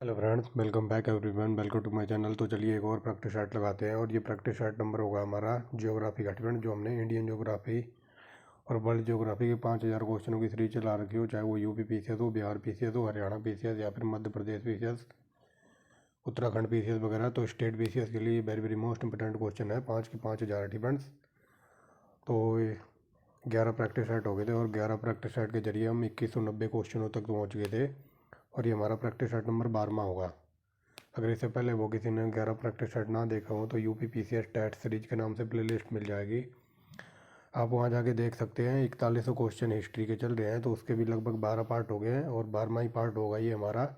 Hello friends, welcome back everyone, welcome to my channel. तो चलिए एक और प्रैक्टिस सेट लगाते हैं और ये प्रैक्टिस सेट नंबर होगा हमारा ज्योग्राफी का स्टूडेंट, जो हमने इंडियन ज्योग्राफी और वर्ल्ड ज्योग्राफी के 5000 क्वेश्चनों की सीरीज चला रखी हो, चाहे वो यूपी पीसीएस हो, बिहार पीसीएस हो, हरियाणा पीसीएस या फिर मध्य प्रदेश पीसीएस, उत्तराखंड पीसीएस वगैरह। तो स्टेट पीसीएस के लिए very very most important question है, 5 के 5000 स्टूडेंट्स। तो 11 प्रैक्टिस सेट हो गए थे और 11 प्रैक्टिस सेट के जरिए हम 2190 क्वेश्चनों तक पहुँच गए थे और ये हमारा प्रैक्टिस सेट नंबर 12वां होगा। अगर इससे पहले वो किसी ने 11 प्रैक्टिस सेट ना देखा हो तो यूपी पीसीएस टेट सीरीज के नाम से प्लेलिस्ट मिल जाएगी, आप वहाँ जाके देख सकते हैं। 4100 क्वेश्चन हिस्ट्री के चल रहे हैं, तो उसके भी लगभग 12 पार्ट हो गए हैं और 12वां ही पार्ट होगा ये हमारा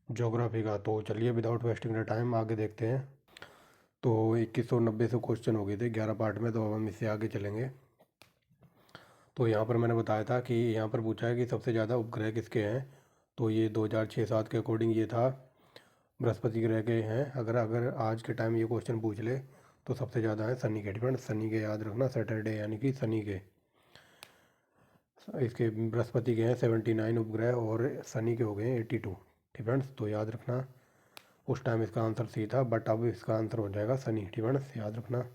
ज्योग्राफी का। तो चलिए विदाउट वेस्टिंग द टाइम आगे देखते हैं। तो 2190 से क्वेश्चन हो गए थे 11 पार्ट में, तो अब हम इससे आगे चलेंगे। तो यहाँ पर मैंने बताया था कि यहाँ पर पूछा है कि सबसे ज़्यादा उपग्रह किसके हैं। तो ये 2006-7 के अकॉर्डिंग ये था बृहस्पति ग्रह के हैं। अगर अगर आज के टाइम ये क्वेश्चन पूछ ले तो सबसे ज़्यादा है शनि के। डिपेंड शनि के याद रखना, सैटरडे यानी कि शनि के। इसके बृहस्पति के हैं 79 उपग्रह और शनि के हो गए 82 डिपेंड्स। तो याद रखना उस टाइम इसका आंसर सी था, बट अब इसका आंसर हो जाएगा शनि। डिपेंड्स याद रखना।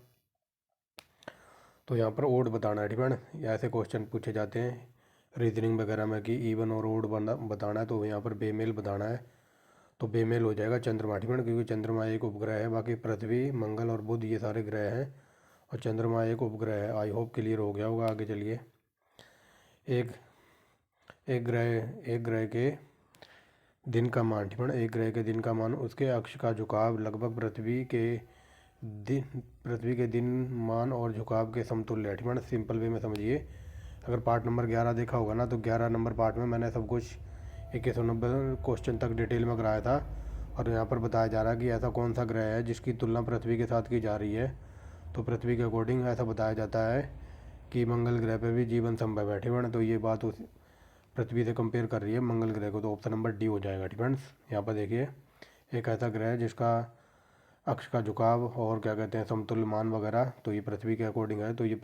तो यहाँ पर ओड बताना है डिपेंड, ऐसे क्वेश्चन पूछे जाते हैं रीजनिंग वगैरह में कि इवन और ओड बताना है। तो यहाँ पर बेमेल बताना है, तो बेमेल हो जाएगा चंद्रमा डिपेंड, क्योंकि चंद्रमा एक उपग्रह है, बाकी पृथ्वी, मंगल और बुध ये सारे ग्रह हैं और चंद्रमा एक उपग्रह है। आई होप क्लियर हो गया होगा। आगे चलिए। एक एक ग्रह के दिन का मान डिपेंड, एक ग्रह के दिन का मान, उसके अक्ष का झुकाव लगभग पृथ्वी के दिन मान और झुकाव के समतुल्य है डिपेंड। सिंपल वे में समझिए, अगर पार्ट नंबर 11 देखा होगा ना, तो 11 नंबर पार्ट में मैंने सब कुछ 2190 क्वेश्चन तक डिटेल में कराया था और यहाँ पर बताया जा रहा है कि ऐसा कौन सा ग्रह है जिसकी तुलना पृथ्वी के साथ की जा रही है। तो पृथ्वी के अकॉर्डिंग ऐसा बताया जाता है कि मंगल ग्रह पर भी जीवन संभव है डिपेंड। तो ये बात उस पृथ्वी से कंपेयर कर रही है मंगल ग्रह को, तो ऑप्शन नंबर डी हो जाएगा डिपेंड्स। यहाँ पर देखिए, एक ऐसा ग्रह है जिसका अक्ष का झुकाव और क्या कहते हैं समतुल्य मान वगैरह, तो ये पृथ्वी के अकॉर्डिंग है। तो ये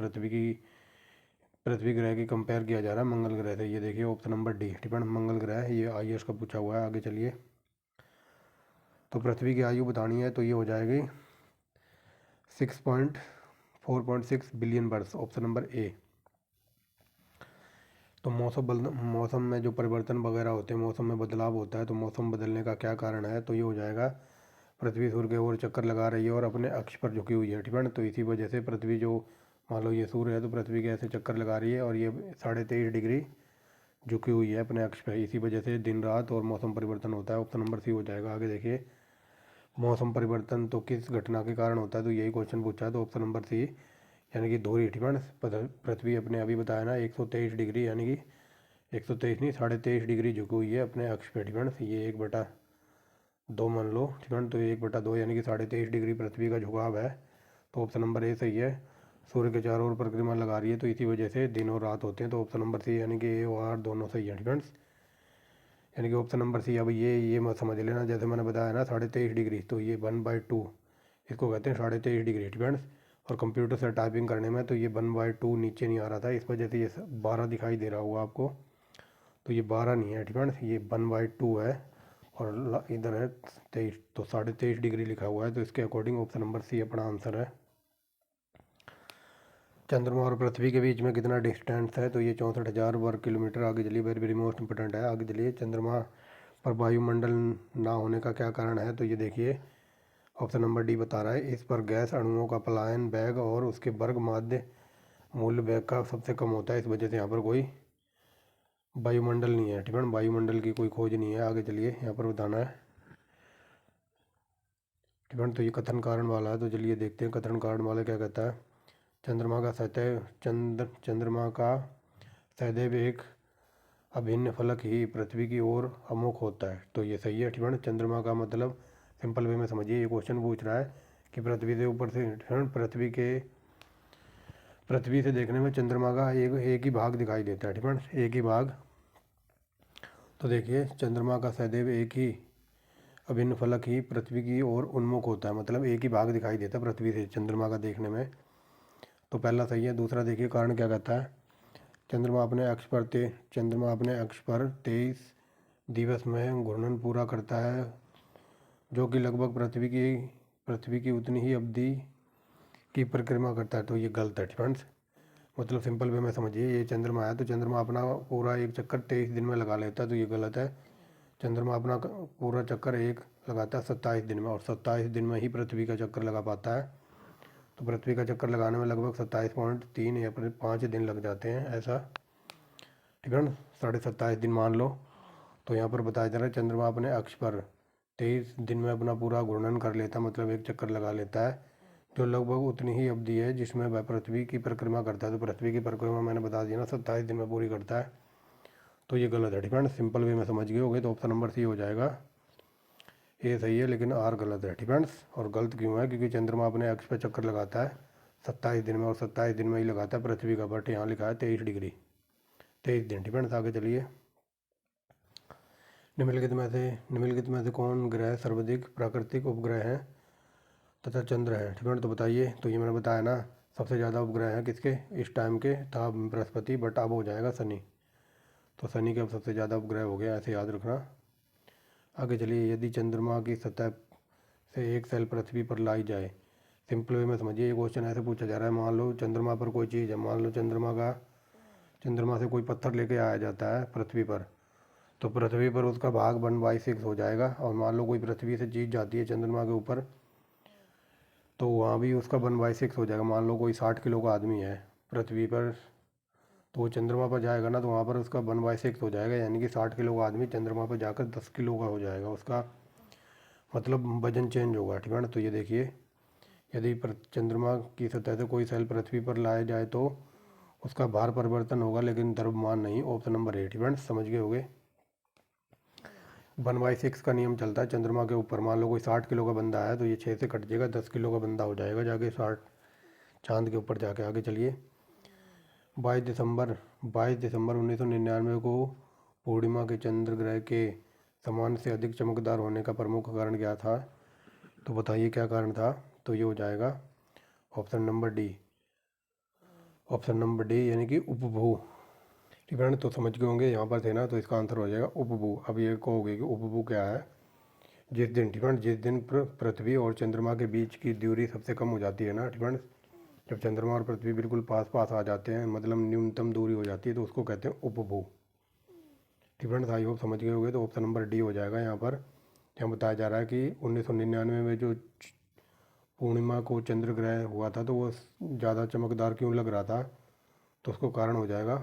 पृथ्वी ग्रह की कंपेयर किया जा रहा है मंगल ग्रह से। ये देखिए ऑप्शन नंबर डी डिपेंड, मंगल ग्रह है। ये आईएएस का पूछा हुआ है। आगे चलिए। तो पृथ्वी की आयु बतानी है, तो ये हो जाएगी 4.6 बिलियन वर्ष, ऑप्शन नंबर ए। तो मौसम में जो परिवर्तन वगैरह होते हैं, मौसम में बदलाव होता है, तो मौसम बदलने का क्या कारण है। तो ये हो जाएगा पृथ्वी सूर्य के ओर चक्कर लगा रही है और अपने अक्ष पर झुकी हुई है डिपेंड। तो इसी वजह से पृथ्वी जो, मान लो ये सूर्य है, तो पृथ्वी के ऐसे चक्कर लगा रही है और ये 23.5 डिग्री झुकी हुई है अपने अक्ष पर। इसी वजह से दिन रात और मौसम परिवर्तन होता है। ऑप्शन नंबर सी हो जाएगा। आगे देखिए, मौसम परिवर्तन तो किस घटना के कारण होता है, तो यही क्वेश्चन पूछा है। तो ऑप्शन नंबर सी यानी कि धुरी डिपेंड। पृथ्वी अपने अभी बताया ना 123 डिग्री, यानी कि 123 नहीं 23.5 डिग्री झुकी हुई है अपने अक्ष पे डिपेंड। ये 1/2 मान लो डिपेंड, तो 1/2 यानी कि 23.5 डिग्री पृथ्वी का झुकाव है। तो ऑप्शन नंबर ए सही है। सूर्य के चारों ओर परिक्रमा लगा रही है, तो इसी वजह से दिन और रात होते हैं। तो ऑप्शन नंबर सी यानी कि ए और आर दोनों सही है डिपेंड्स, यानी कि ऑप्शन नंबर सी। अब ये मत समझ लेना, जैसे मैंने बताया ना 23.5 डिग्री, तो ये 1/2 इसको कहते हैं 23.5 डिग्री डिपेंड्स। और कंप्यूटर से टाइपिंग करने में तो ये 1/2 नीचे नहीं आ रहा था, इस वजह से ये 12 दिखाई दे रहा होगा आपको। तो ये 12 नहीं है डिपेंड्स, ये 1/2 है और इधर है 23, तो 23.5 डिग्री लिखा हुआ है। तो इसके अकॉर्डिंग ऑप्शन नंबर सी अपना आंसर है। चंद्रमा और पृथ्वी के बीच में कितना डिस्टेंस है, तो ये 64,000 वर्ग किलोमीटर। आगे चलिए, वेरी वेरी मोस्ट इंपोर्टेंट है। आगे चलिए, चंद्रमा पर वायुमंडल ना होने का क्या कारण है, तो ये देखिए ऑप्शन नंबर डी बता रहा है, इस पर गैस अणुओं का पलायन वेग और उसके वर्ग माध्य मूल्य वेग का सबसे कम होता है, इस वजह से यहाँ पर कोई वायुमंडल नहीं है ठीक है। वायुमंडल की कोई खोज नहीं है। आगे चलिए, यहाँ पर बताना है ठीक है। तो ये कथन कारण वाला है, तो चलिए देखते हैं कथन कारण वाला क्या कहता है। चंद्रमा का सदैव एक अभिन्न फलक ही पृथ्वी की ओर अमुख होता है, तो ये सही है ठीक है। चंद्रमा का मतलब सिंपल वे में समझिए, ये क्वेश्चन पूछ रहा है कि पृथ्वी से ऊपर से पृथ्वी से देखने में चंद्रमा का एक ही भाग दिखाई देता है ठीक है, एक ही भाग। तो देखिए, चंद्रमा का सदैव एक ही अभिन्न फलक ही पृथ्वी की ओर उन्मुख होता है, मतलब एक ही भाग दिखाई देता है पृथ्वी से चंद्रमा का देखने में। तो पहला सही है। दूसरा देखिए कारण क्या कहता है, चंद्रमा अपने अक्ष पर 23 दिवस में घूर्णन पूरा करता है, जो कि लगभग पृथ्वी की उतनी ही अवधि की परिक्रमा करता है। तो ये गलत है फ्रेंड्स। मतलब सिंपल वे में समझिए, ये चंद्रमा है तो चंद्रमा अपना पूरा एक चक्कर 23 दिन में लगा लेता है, तो ये गलत है। चंद्रमा अपना पूरा चक्कर एक लगाता है 27 दिन में, और 27 दिन में ही पृथ्वी का चक्कर लगा पाता है। तो पृथ्वी का चक्कर लगाने में लगभग 27.3 या 5 दिन लग जाते हैं ऐसा, ठीक है ना। 27.5 दिन मान लो। तो यहाँ पर बताया जा रहा है चंद्रमा अपने अक्ष पर 23 दिन में अपना पूरा घूर्णन कर लेता है, मतलब एक चक्कर लगा लेता है, जो लगभग उतनी ही अवधि है जिसमें वह पृथ्वी की परिक्रमा करता है। तो पृथ्वी की परिक्रमा मैंने बता दिया ना 27 दिन में पूरी करता है, तो ये गलत है, ठीक है। सिंपल वे में समझ गए होगे, तो ऑप्शन नंबर सी हो जाएगा। ये सही है लेकिन आर गलत है, ठीक है। और गलत क्यों है? क्योंकि चंद्रमा अपने अक्ष पर चक्कर लगाता है 27 दिन में, और 27 दिन में ही लगाता है पृथ्वी का, बट यहाँ लिखा है 23 डिग्री 23 दिन, ठीक है। आगे चलिए। निम्नलिखित में से कौन ग्रह सर्वाधिक प्राकृतिक उपग्रह हैं तथा चंद्र है, ठीक है। तो बताइए। तो ये मैंने बताया ना, सबसे ज़्यादा उपग्रह हैं किसके इस टाइम के, था बृहस्पति, बट अब हो जाएगा शनि। तो शनि के अब सबसे ज़्यादा उपग्रह हो गया, ऐसे याद रखना। आगे चलिए। यदि चंद्रमा की सतह से एक सेल पृथ्वी पर लाई जाए, सिंपल वे में समझिए। ये क्वेश्चन ऐसे पूछा जा रहा है, मान लो चंद्रमा पर कोई चीज़ है, मान लो चंद्रमा से कोई पत्थर लेके आया जाता है पृथ्वी पर, तो पृथ्वी पर उसका भाग 1/6 हो जाएगा। और मान लो कोई पृथ्वी से चीज़ जाती है चंद्रमा के ऊपर, तो वहाँ भी उसका 1/6 हो जाएगा। मान लो कोई 60 किलो का आदमी है पृथ्वी पर, तो वो चंद्रमा पर जाएगा ना, तो वहाँ पर उसका 1/6 हो जाएगा, यानी कि 60 किलो का आदमी चंद्रमा पर जाकर 10 किलो का हो जाएगा, उसका मतलब वजन चेंज होगा, ठीक है ना। तो ये देखिए, यदि चंद्रमा की सतह से कोई सेल पृथ्वी पर लाया जाए तो उसका भार परिवर्तन होगा, लेकिन द्रव्यमान नहीं। ऑप्शन नंबर 8, ठीक है, समझ गए होगे। 1/6 का नियम चलता है चंद्रमा के ऊपर। मान लो कोई 60 किलो का बंदा है, तो ये 6 से कट जाएगा, 10 किलो का बंदा हो जाएगा जाके 60 चांद के ऊपर जाके। आगे चलिए। 22 दिसंबर 1999 को पूर्णिमा के चंद्र ग्रह के समान से अधिक चमकदार होने का प्रमुख कारण क्या था? तो बताइए क्या कारण था? तो ये हो जाएगा ऑप्शन नंबर डी, यानी कि उपभू, ठीक है। तो समझ गए होंगे यहाँ पर थे ना, तो इसका आंसर हो जाएगा उपभू। अब ये कहोगे कि उपभू क्या है? जिस दिन, ठीक है, जिस दिन पृथ्वी और चंद्रमा के बीच की दूरी सबसे कम हो जाती है ना, ठीक है, जब चंद्रमा और पृथ्वी बिल्कुल पास पास आ जाते हैं, मतलब न्यूनतम दूरी हो जाती है, तो उसको कहते हैं उपभू, ठीक है। आई होप समझ गए होगे। तो ऑप्शन नंबर डी हो जाएगा यहाँ पर। यहाँ बताया जा रहा है कि 1999 में जो पूर्णिमा को चंद्र ग्रह हुआ था, तो वो ज़्यादा चमकदार क्यों लग रहा था? तो उसको कारण हो जाएगा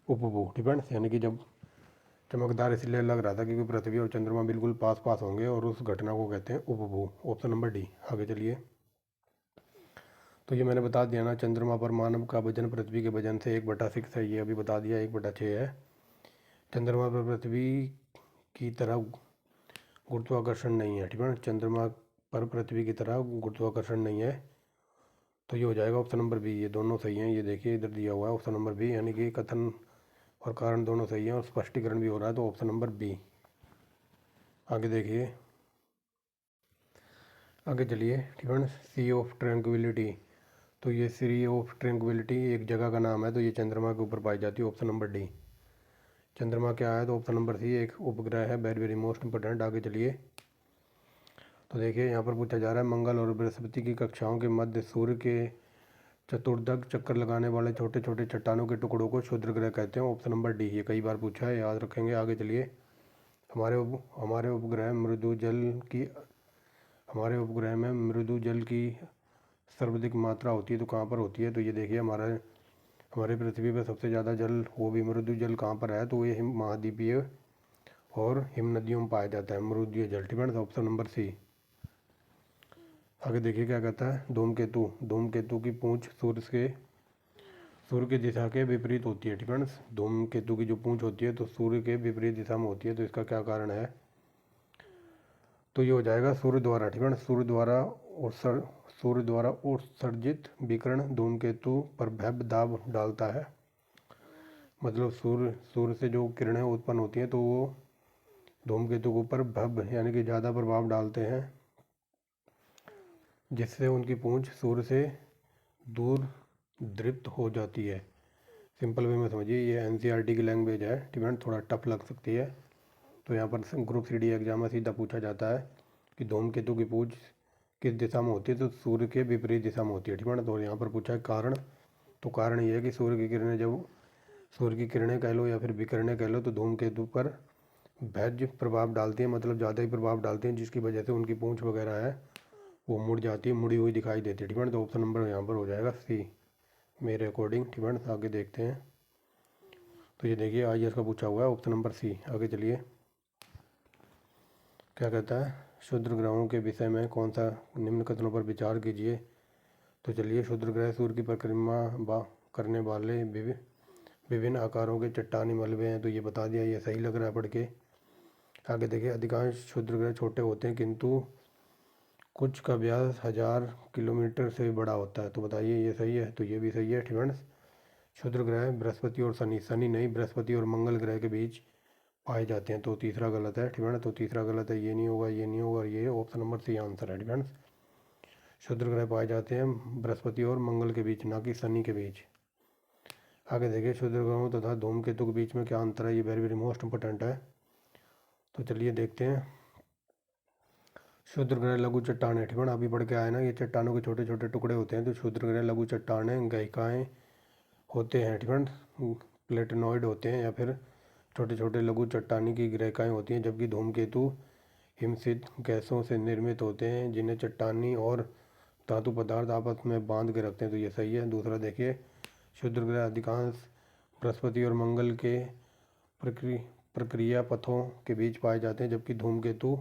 उपभू, ठीक है। यानी कि जब चमकदार इसलिए लग रहा था क्योंकि पृथ्वी और चंद्रमा बिल्कुल पास पास होंगे, और उस घटना को कहते हैं उपभू। Option number D. आगे चलिए। तो ये मैंने बता दिया ना, चंद्रमा पर मानव का वजन पृथ्वी के वजन से 1/6 है, ये अभी बता दिया, 1/6 है। चंद्रमा पर पृथ्वी की तरह गुरुत्वाकर्षण नहीं है, ठीक है। चंद्रमा पर पृथ्वी की तरह गुरुत्वाकर्षण नहीं है, तो ये हो जाएगा ऑप्शन नंबर बी। ये दोनों सही हैं, ये देखिए इधर दिया हुआ है ऑप्शन नंबर बी, यानी कि कथन और कारण दोनों सही हैं और स्पष्टीकरण भी हो रहा है, तो ऑप्शन नंबर बी। आगे देखिए, आगे चलिए, ठीक है। सी ऑफ ट्रैंक्विलिटी, तो ये सी ऑफ ट्रैंक्विलिटी एक जगह का नाम है, तो ये चंद्रमा के ऊपर पाई जाती है, ऑप्शन नंबर डी। चंद्रमा क्या है? तो ऑप्शन नंबर सी एक उपग्रह है, वेरी वेरी मोस्ट इंपॉर्टेंट। आगे चलिए। तो देखिए यहाँ पर पूछा जा रहा है, मंगल और बृहस्पति की कक्षाओं के मध्य सूर्य के चतुर्दक चक्कर लगाने वाले छोटे छोटे चट्टानों के टुकड़ों को क्षुद्र ग्रह कहते हैं, ऑप्शन नंबर डी। ये कई बार पूछा है, याद रखेंगे। आगे चलिए। हमारे उपग्रह मृदु जल की हमारे उपग्रह में मृदु जल की सर्वाधिक मात्रा होती है, तो कहाँ पर होती है? तो ये देखिए, हमारे पृथ्वी पर सबसे ज़्यादा जल, वो भी मृदु जल, कहाँ पर है? तो ये हिम महाद्वीपीय और हिम नदियों में पाया जाता है मृदु जल, ठीक है। Option number C. आगे देखिए क्या कहता है। धूमकेतु की पूंछ सूर्य की दिशा के विपरीत होती है, ठीक है। धूमकेतु की जो पूंछ होती है तो सूर्य के विपरीत दिशा में होती है, तो इसका क्या कारण है? तो ये हो जाएगा सूर्य द्वारा, ठीक है। सूर्य द्वारा उत्सर्जित विकिरण धूमकेतु पर भव्य दाब डालता है। मतलब सूर्य से जो किरणें उत्पन्न होती हैं, तो वो धूमकेतु के ऊपर भव्य यानी कि ज़्यादा प्रभाव डालते हैं, जिससे उनकी पूंछ सूर्य से दूर दृप्त हो जाती है। सिंपल वे में समझिए, ये एनसीईआरटी की लैंग्वेज है, ठीक है, थोड़ा टफ लग सकती है। तो यहाँ पर ग्रुप CD एग्जाम में सीधा पूछा जाता है कि धूमकेतु की पूछ किस दिशा में होती है, तो सूर्य के विपरीत दिशा में होती है, ठीक है ना। तो यहाँ पर पूछा है कारण, तो कारण ये है कि सूर्य की किरणें कह लो या फिर विकिरणें कह लो, तो धूमकेतु पर भैज प्रभाव डालती हैं, मतलब ज़्यादा ही प्रभाव डालती हैं, जिसकी वजह से उनकी पूंछ वगैरह है वो मुड़ जाती है, मुड़ी हुई दिखाई देती है, ठीक है ना। तो ऑप्शन नंबर यहाँ पर हो जाएगा C मेरे अकॉर्डिंग, ठीक है ना। आगे देखते हैं, तो ये देखिए IAS का पूछा हुआ है ऑप्शन नंबर C। आगे चलिए, क्या कहता है, क्षुद्र ग्रहों के विषय में कौन सा निम्न कथनों पर विचार कीजिए। तो चलिए, क्षुद्र ग्रह सूर्य की परिक्रमा करने वाले विभिन्न आकारों के चट्टानी मलबे हैं, तो ये बता दिया, ये सही लग रहा है पढ़ के। आगे देखिए, अधिकांश क्षुद्र ग्रह छोटे होते हैं किंतु कुछ का व्यास 1000 किलोमीटर से भी बड़ा होता है, तो बताइए ये सही है, तो ये भी सही है, ठीक है। क्षुद्र ग्रह बृहस्पति और शनि नहीं, बृहस्पति और मंगल ग्रह के बीच पाए जाते हैं, तो तीसरा गलत है, ठीक है ना। तो तीसरा गलत है, ये नहीं होगा, ये नहीं होगा, ये ऑप्शन नंबर C आंसर है, ठीक है। क्षुद्र ग्रह पाए जाते हैं बृहस्पति और मंगल के बीच, ना कि शनि के बीच। आगे देखिए, क्षुद्र ग्रहों तथा धूमकेतु के बीच में क्या अंतर है, ये वेरी वेरी मोस्ट इंपॉर्टेंट है। तो चलिए देखते हैं, क्षुद्र ग्रह लघु चट्टानें, ठीक है ना, अभी बढ़ के आए ना, ये चट्टानों के छोटे छोटे टुकड़े होते हैं, तो क्षुद्र ग्रह लघु चट्टानें गहिकाएँ होते हैं, ठीक है, प्लेटेनॉइड होते हैं, या फिर छोटे छोटे लघु चट्टानी की ग्रहिकाएँ होती हैं, जबकि धूमकेतु हिमशित गैसों से निर्मित होते हैं, जिन्हें चट्टानी और धातु पदार्थ आपस में बांध के रखते हैं, तो ये सही है। दूसरा देखिए, क्षुद्र ग्रह अधिकांश बृहस्पति और मंगल के प्रक्रिया पथों के बीच पाए जाते हैं, जबकि धूमकेतु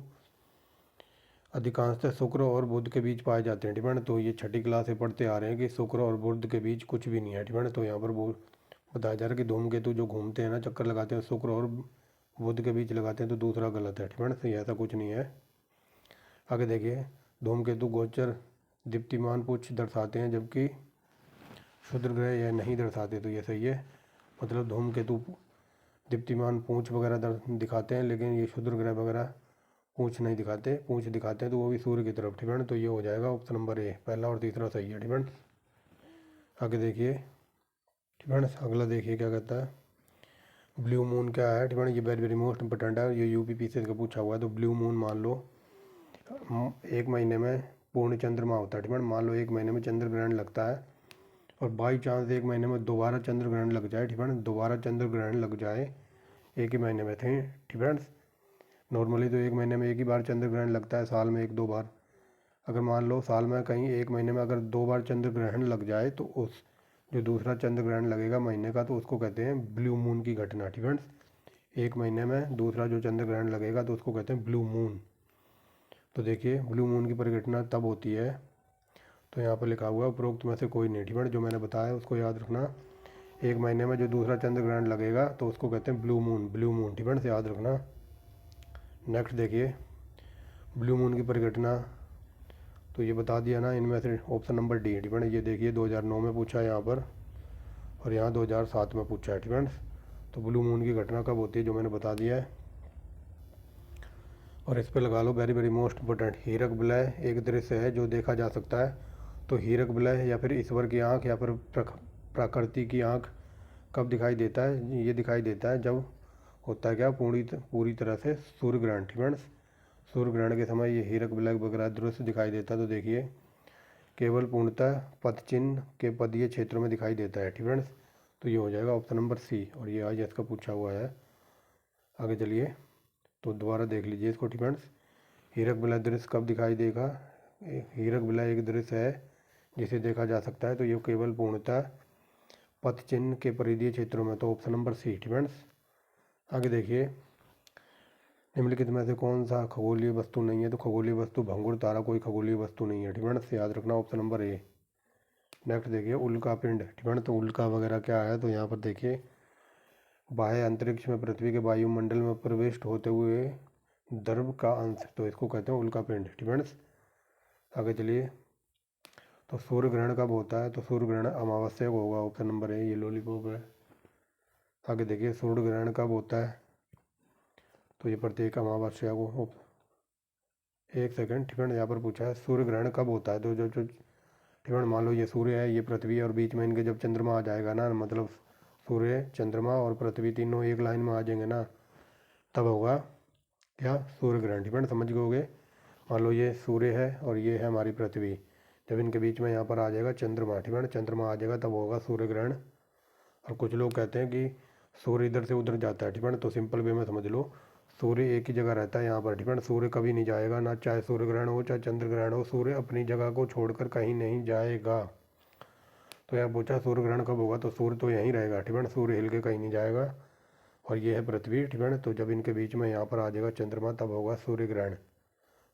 अधिकांशतः शुक्र और बुध के बीच पाए जाते हैं, ठीक है। तो ये छठी क्लास से पढ़ते आ रहे हैं कि शुक्र और बुध के बीच कुछ भी नहीं है, ठीक है। तो यहाँ पर बताया जा रहा है कि धूमकेतु जो घूमते हैं ना, चक्कर लगाते हैं, शुक्र और बुध के बीच लगाते हैं, तो दूसरा गलत है, ठीक है ना। तो ऐसा कुछ नहीं है। आगे देखिए, धूमकेतु गोचर दीप्तिमान पुंछ दर्शाते हैं, जबकि क्षुद्र ग्रह यह नहीं दर्शाते, तो ये सही है। मतलब धूमकेतु दीप्तिमान पूंछ वगैरह दिखाते हैं, लेकिन ये क्षुद्र ग्रह वगैरह पूंछ नहीं दिखाते, पूंछ दिखाते हैं तो वो भी सूर्य की तरफ, ठीक है। तो ये हो जाएगा ऑप्शन नंबर A, पहला और तीसरा सही है, ठीक है। आगे देखिए, ठीक है, अगला देखिए क्या कहता है, ब्लू मून क्या है, ठीक है। ये वेरी वेरी मोस्ट इंपॉर्टेंट है, ये UPPC का पूछा हुआ है। तो ब्लू मून मान लो एक महीने में पूर्ण चंद्रमा होता है, ठीक है। मान लो एक महीने में चंद्र ग्रहण लगता है, और बाई चांस एक महीने में दोबारा चंद्र ग्रहण लग जाए, ठीक है, दोबारा चंद्र ग्रहण लग जाए एक ही महीने में थे, ठीक है। नॉर्मली तो एक महीने में एक ही बार चंद्र ग्रहण लगता है, साल में 1-2 बार। अगर मान लो साल में कहीं एक महीने में अगर 2 बार चंद्र ग्रहण लग जाए, तो उस जो दूसरा चंद्र ग्रहण लगेगा महीने का, तो उसको कहते हैं ब्लू मून की घटना, ठीक है। एक महीने में दूसरा जो चंद्र ग्रहण लगेगा तो उसको कहते हैं ब्लू मून। तो देखिए, ब्लू मून की परिघटना तब होती है, तो यहाँ पर लिखा हुआ है उपरोक्त में से कोई नहीं, ठीक है। जो मैंने बताया उसको याद रखना, एक महीने में जो दूसरा चंद्र ग्रहण लगेगा तो उसको कहते हैं ब्लू मून, ब्लू मून, ठीक है, से याद रखना। नेक्स्ट देखिए, ब्लू मून की परिघटना, तो ये बता दिया ना, इनमें से ऑप्शन नंबर D, ठीक है। ये देखिए 2009 में पूछा है यहाँ पर, और यहाँ 2007 में पूछा है, ठीक है। तो ब्लू मून की घटना कब होती है, जो मैंने बता दिया है। और इस पर लगा लो वेरी वेरी मोस्ट इंपॉर्टेंट, हीरक विलय एक दृश्य है जो देखा जा सकता है। तो हीरक विलय या फिर ईश्वर की आँख या फिर प्रकृति की आँख कब दिखाई देता है, ये दिखाई देता है जब होता है क्या, पूरी तरह से सूर्य ग्रहण, ठीक है। सूर्य ग्रहण के समय ये हीरक विलय वगैरह दृश्य दिखाई देता है। तो देखिए, केवल पूर्णतः पदचिन्ह के पदीय क्षेत्रों में दिखाई देता है, ठीक है। तो ये हो जाएगा ऑप्शन नंबर C, और ये आज इसका पूछा हुआ है। आगे चलिए, तो दोबारा देख लीजिए इसको, ठीक है। हीरक विलय दृश्य कब दिखाई देगा, हीरक विलय एक दृश्य है जिसे देखा जा सकता है, तो ये केवल पूर्णतः पथ चिन्ह के परिधीय क्षेत्रों में, तो ऑप्शन नंबर C, ठीक है। आगे देखिए, निम्नलिखित में से कौन सा खगोलीय वस्तु नहीं है, तो खगोलीय वस्तु भंगुर तारा कोई खगोलीय वस्तु नहीं है, ठीक है। से याद रखना ऑप्शन नंबर A। नेक्स्ट देखिए, उल्का पिंड, ठीक है। तो उल्का वगैरह क्या है, तो यहाँ पर देखिए, बाह्य अंतरिक्ष में पृथ्वी के वायुमंडल में प्रविष्ट होते हुए द्रव का अंश, तो इसको कहते हैं उल्का पिंड, ठीक है। आगे चलिए, तो सूर्य ग्रहण कब होता है, तो सूर्य ग्रहण अमावस्या को होगा, ऑप्शन नंबर A, ये लॉलीपॉप है। आगे देखिए, सूर्य ग्रहण कब होता है, तो ये प्रत्येक अमावस्या को, एक सेकंड, ठीक है। यहाँ पर पूछा है सूर्य ग्रहण कब होता है, तो जो जो ठीक है, मान लो ये सूर्य है, ये पृथ्वी है, और बीच में इनके जब चंद्रमा आ जाएगा ना, मतलब सूर्य चंद्रमा और पृथ्वी तीनों एक लाइन में आ जाएंगे ना, तब होगा क्या, सूर्य ग्रहण। ठीक है, समझ गए होगे। मान लो ये सूर्य है और ये है हमारी पृथ्वी, जब इनके बीच में यहाँ पर आ जाएगा चंद्रमा। ठीक है, चंद्रमा आ जाएगा तब होगा सूर्य ग्रहण। और कुछ लोग कहते हैं कि सूर्य इधर से उधर जाता है। ठीक है, तो सिंपल वे में समझ लो, सूर्य एक ही जगह रहता है यहाँ पर। ठीक है, सूर्य कभी नहीं जाएगा, ना चाहे सूर्य ग्रहण हो चाहे चंद्र ग्रहण हो, सूर्य अपनी जगह को छोड़कर कहीं नहीं जाएगा। तो यहाँ पूछा सूर्य ग्रहण कब होगा, तो सूर्य तो यहीं रहेगा। ठीक है, सूर्य हिल के कहीं नहीं जाएगा। और ये है पृथ्वी। ठीक है, तो जब इनके बीच में यहाँ पर आ जाएगा चंद्रमा तब होगा सूर्य ग्रहण।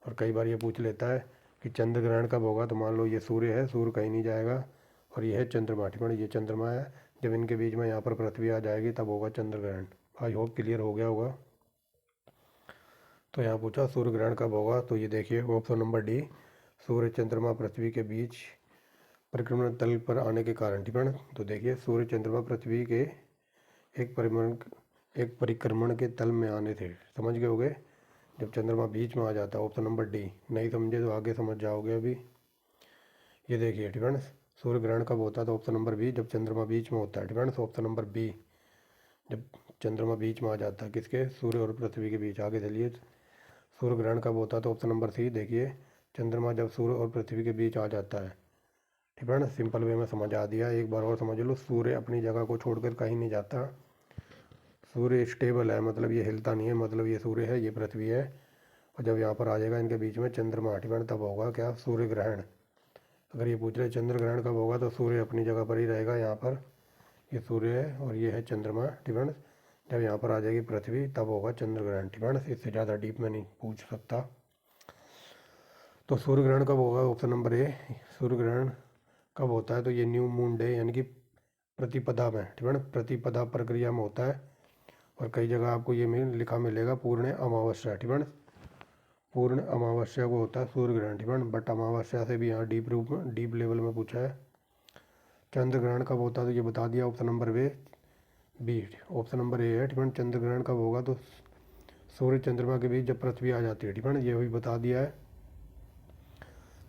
और कई बार ये पूछ लेता है कि चंद्र ग्रहण कब होगा, तो मान लो ये सूर्य है, सूर्य कहीं नहीं जाएगा और ये है चंद्रमा। ठीक है, ये चंद्रमा है, जब इनके बीच में यहाँ पर पृथ्वी आ जाएगी तब होगा चंद्र ग्रहण। आई होप क्लियर हो गया होगा। तो यहाँ पूछा सूर्य ग्रहण कब होगा, तो ये देखिए ऑप्शन नंबर डी, सूर्य चंद्रमा पृथ्वी के बीच परिक्रमण तल पर आने के कारण। ठीक है, तो देखिए सूर्य चंद्रमा पृथ्वी के एक परिक्रमण के तल में आने थे। समझ गए होगे, जब चंद्रमा बीच में आ जाता है। Option number D. नहीं समझे तो आगे समझ जाओगे अभी। ये देखिए। ठीक है, सूर्य ग्रहण कब होता है, तो ऑप्शन नंबर बी, जब चंद्रमा बीच में होता है। ठीक है, तो ऑप्शन नंबर बी, जब चंद्रमा बीच में आ जाता है, किसके, सूर्य और पृथ्वी के बीच। आगे चलिए, सूर्य ग्रहण कब होता है, तो ऑप्शन नंबर सी, देखिए चंद्रमा जब सूर्य और पृथ्वी के बीच आ जाता है। ठीक है ना, सिंपल वे में समझा दिया। एक बार और समझ लो, सूर्य अपनी जगह को छोड़कर कहीं नहीं जाता। सूर्य स्टेबल है, मतलब ये हिलता नहीं है, मतलब ये सूर्य है, ये पृथ्वी है। और जब यहाँ पर आ जाएगा इनके बीच में चंद्रमा। ठीक है, तब होगा क्या, सूर्य ग्रहण। अगर ये पूछ रहे चंद्र ग्रहण कब होगा, तो सूर्य अपनी जगह पर ही रहेगा। यहाँ पर ये सूर्य है और ये है चंद्रमा। ठीक है, जब यहाँ पर आ जाएगी पृथ्वी तब होगा चंद्र ग्रहण। ठीक है, इससे ज़्यादा डीप में नहीं पूछ सकता। तो सूर्य ग्रहण कब होगा, ऑप्शन नंबर ए, सूर्य ग्रहण कब होता है, तो ये न्यू मून डे यानी कि प्रतिपदा में। ठीक है ना, प्रतिपदा प्रक्रिया में होता है। और कई जगह आपको ये लिखा मिलेगा पूर्ण अमावस्या। ठीक है, पूर्ण अमावस्या को होता है सूर्य ग्रहण। ठीक है, बट अमावस्या से भी यहाँ डीप रूप में, डीप लेवल में पूछा है। चंद्र ग्रहण कब होता है, तो ये बता दिया option number B. Option number A है। ठीक है, चंद्र ग्रहण कब होगा, तो सूर्य चंद्रमा के बीच जब पृथ्वी आ जाती है। ठीक है ना, ये भी बता दिया है।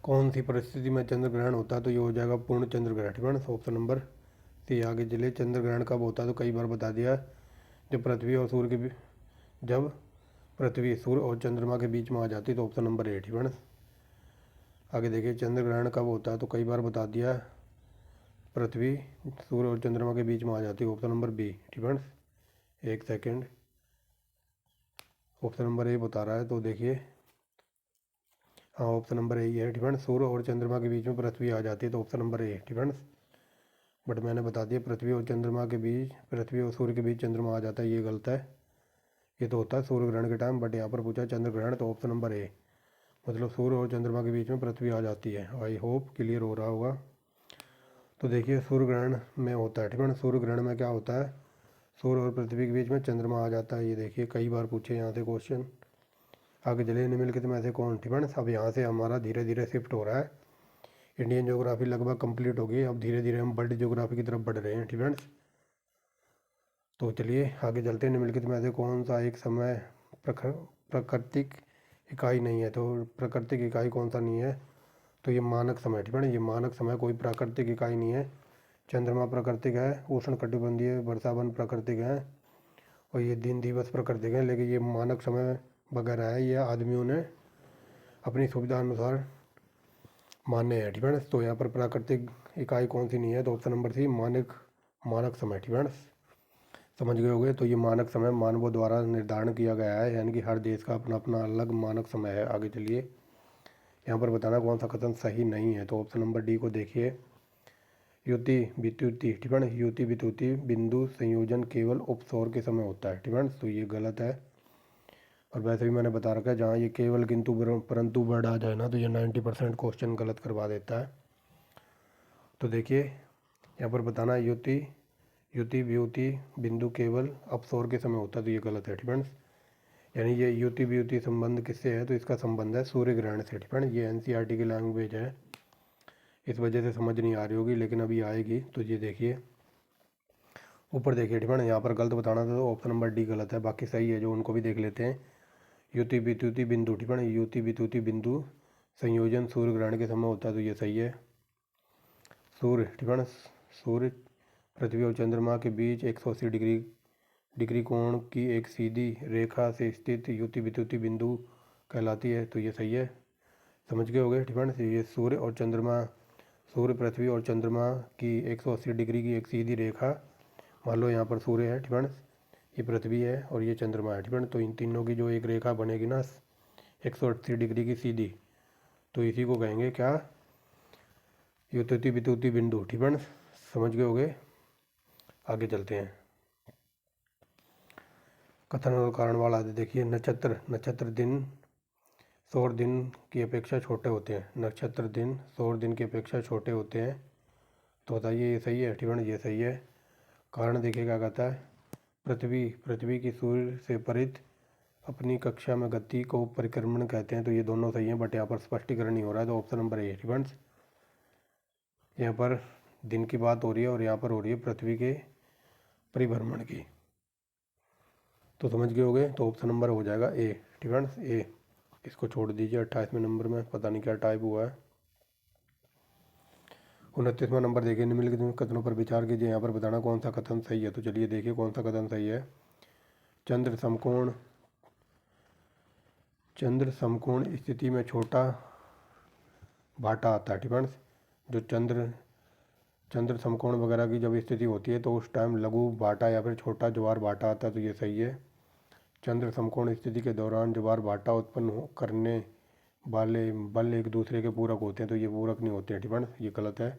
कौन सी परिस्थिति में चंद्र ग्रहण होता है, तो ये हो जाएगा पूर्ण चंद्र ग्रहण। ठीक है ना, ऑप्शन नंबर सी। आगे चलिए, चंद्र ग्रहण कब होता है, तो कई बार बता दिया है, जब पृथ्वी और सूर्य के जब पृथ्वी सूर्य और चंद्रमा के बीच में आ जाती है, तो ऑप्शन नंबर ए। ठीक है ना, आगे देखिए चंद्र ग्रहण कब होता है, तो कई बार बता दिया है, पृथ्वी सूर्य और चंद्रमा के बीच में आ जाती है, ऑप्शन नंबर बी। ठीक है, एक सेकेंड, ऑप्शन नंबर ए बता रहा है, तो देखिए हाँ ऑप्शन नंबर ए है। ठीक है, सूर्य और चंद्रमा के बीच में पृथ्वी आ जाती है, तो ऑप्शन नंबर ए। ठीक है, बट मैंने बता दिया पृथ्वी और चंद्रमा के बीच, पृथ्वी और सूर्य के बीच चंद्रमा आ जाता है, ये गलत है। ये तो होता है सूर्य ग्रहण के टाइम, बट यहाँ पर पूछा चंद्र ग्रहण, तो ऑप्शन नंबर ए, मतलब सूर्य और चंद्रमा के बीच में पृथ्वी आ जाती है। आई होप क्लियर हो रहा होगा। तो देखिए सूर्य ग्रहण में होता है। ठीक है, सूर्य ग्रहण में क्या होता है, सूर्य और पृथ्वी के बीच में चंद्रमा आ जाता है। ये देखिए कई बार पूछे यहाँ से क्वेश्चन। आगे चलिए, निम्नलिखित में से कौन। ठीक है, अब यहाँ से हमारा धीरे धीरे शिफ्ट हो रहा है। इंडियन ज्योग्राफी लगभग कंप्लीट हो गई, अब धीरे धीरे हम वर्ल्ड ज्योग्राफी की तरफ बढ़ रहे हैं। ठीक है, तो चलिए आगे चलते हैं। निम्नलिखित में से कौन सा एक समय प्राकृतिक इकाई नहीं है, तो प्राकृतिक इकाई कौन सा नहीं है, तो ये मानक समय। ठीक है ना, ये मानक समय कोई प्राकृतिक इकाई नहीं है। चंद्रमा प्राकृतिक है, उष्णकटिबंधीय वर्षावन प्राकृतिक है, और ये दिन दिवस प्राकृतिक है, लेकिन ये मानक समय वगैरह है, ये आदमियों ने अपनी सुविधा अनुसार माने हैं। ठीक है ना, तो यहाँ पर प्राकृतिक इकाई कौन सी नहीं है, तो ऑप्शन नंबर सी, मानक मानक समय। ठीक है ना, समझ गए होंगे। तो ये मानक समय मानवों द्वारा निर्धारण किया गया है, यानी कि हर देश का अपना अपना अलग मानक समय है। आगे चलिए, यहाँ पर बताना कौन सा कथन सही नहीं है, तो ऑप्शन नंबर डी को देखिए, युति विद्युति। ठीक है ना, युति विद्युति बिंदु संयोजन केवल उपसौर के समय होता है। ठीक है ना, तो ये गलत है। और वैसे भी मैंने बता रखा है, जहाँ ये केवल किंतु परंतु वर्ड आ जाए ना, तो ये 90% क्वेश्चन गलत करवा देता है। तो देखिए यहाँ पर बताना युति युति व्युति बिंदु केवल अपसौर के समय होता है, तो ये गलत है। ठीक है, यानी ये युति व्युति संबंध किससे है, तो इसका संबंध है सूर्य ग्रहण से। ठीक है, ये एनसीईआरटी की लैंग्वेज है, इस वजह से समझ नहीं आ रही होगी, लेकिन अभी आएगी। तो ये देखिए ऊपर देखिए। ठीक है, यहाँ पर गलत बताना था, तो ऑप्शन नंबर डी गलत है, बाकी सही है, जो उनको भी देख लेते हैं। युति विद्युति बिंदु। ठीक है, युति विद्युति बिंदु संयोजन सूर्य ग्रहण के समय होता है, तो ये सही है। सूर्य। ठीक है, सूर्य पृथ्वी और चंद्रमा के बीच 180 डिग्री डिग्री कोण की एक सीधी रेखा से स्थित युति विद्युति बिंदु कहलाती है। तो ये सही है, समझ गए होंगे फ्रेंड्स। ये सूर्य और चंद्रमा, सूर्य पृथ्वी और चंद्रमा की 180 डिग्री की एक सीधी रेखा, मान लो यहाँ पर सूर्य है फ्रेंड्स, ये पृथ्वी है और ये चंद्रमा है फ्रेंड्स, तो इन तीनों की जो एक रेखा बनेगी ना 180 डिग्री की सीधी, तो इसी को कहेंगे क्या, युति विद्युति बिंदु फ्रेंड्स, समझ गए होंगे। आगे चलते हैं, कथन और कारण वाला देखिए। नक्षत्र दिन सौर दिन की अपेक्षा छोटे होते हैं। नक्षत्र दिन सौर दिन की अपेक्षा छोटे होते हैं, तो बताइए ये सही है फ्रेंड्स, ये सही है। कारण देखिए क्या कहता है, पृथ्वी की सूर्य से परित अपनी कक्षा में गति को परिक्रमण कहते हैं, तो ये दोनों सही हैं, बट यहाँ पर स्पष्टीकरण नहीं हो रहा है, तो ऑप्शन नंबर ए फ्रेंड्स। यहाँ पर दिन की बात हो रही है और यहाँ पर हो रही है पृथ्वी के परिभ्रमण की, तो समझ गए होगे, तो ऑप्शन नंबर हो जाएगा ए फ्रेंड्स, ए। इसको छोड़ दीजिए, 28वें नंबर में पता नहीं क्या टाइप हुआ है। 29वां नंबर देखिए, निम्नलिखित कथनों पर विचार कीजिए, यहाँ पर बताना कौन सा कथन सही है। तो चलिए देखिए कौन सा कथन सही है। चंद्र समकोण स्थिति में छोटा भाटा आता है फ्रेंड्स। जो चंद्र समकोण वगैरह की जब स्थिति होती है तो उस टाइम लघु भाटा या फिर छोटा ज्वार भाटा आता है, तो ये सही है। चंद्र समकोण स्थिति के दौरान ज्वार भाटा उत्पन्न करने वाले बल एक दूसरे के पूरक होते हैं, तो ये पूरक नहीं होते हैं फ्रेंड्स, ये गलत है।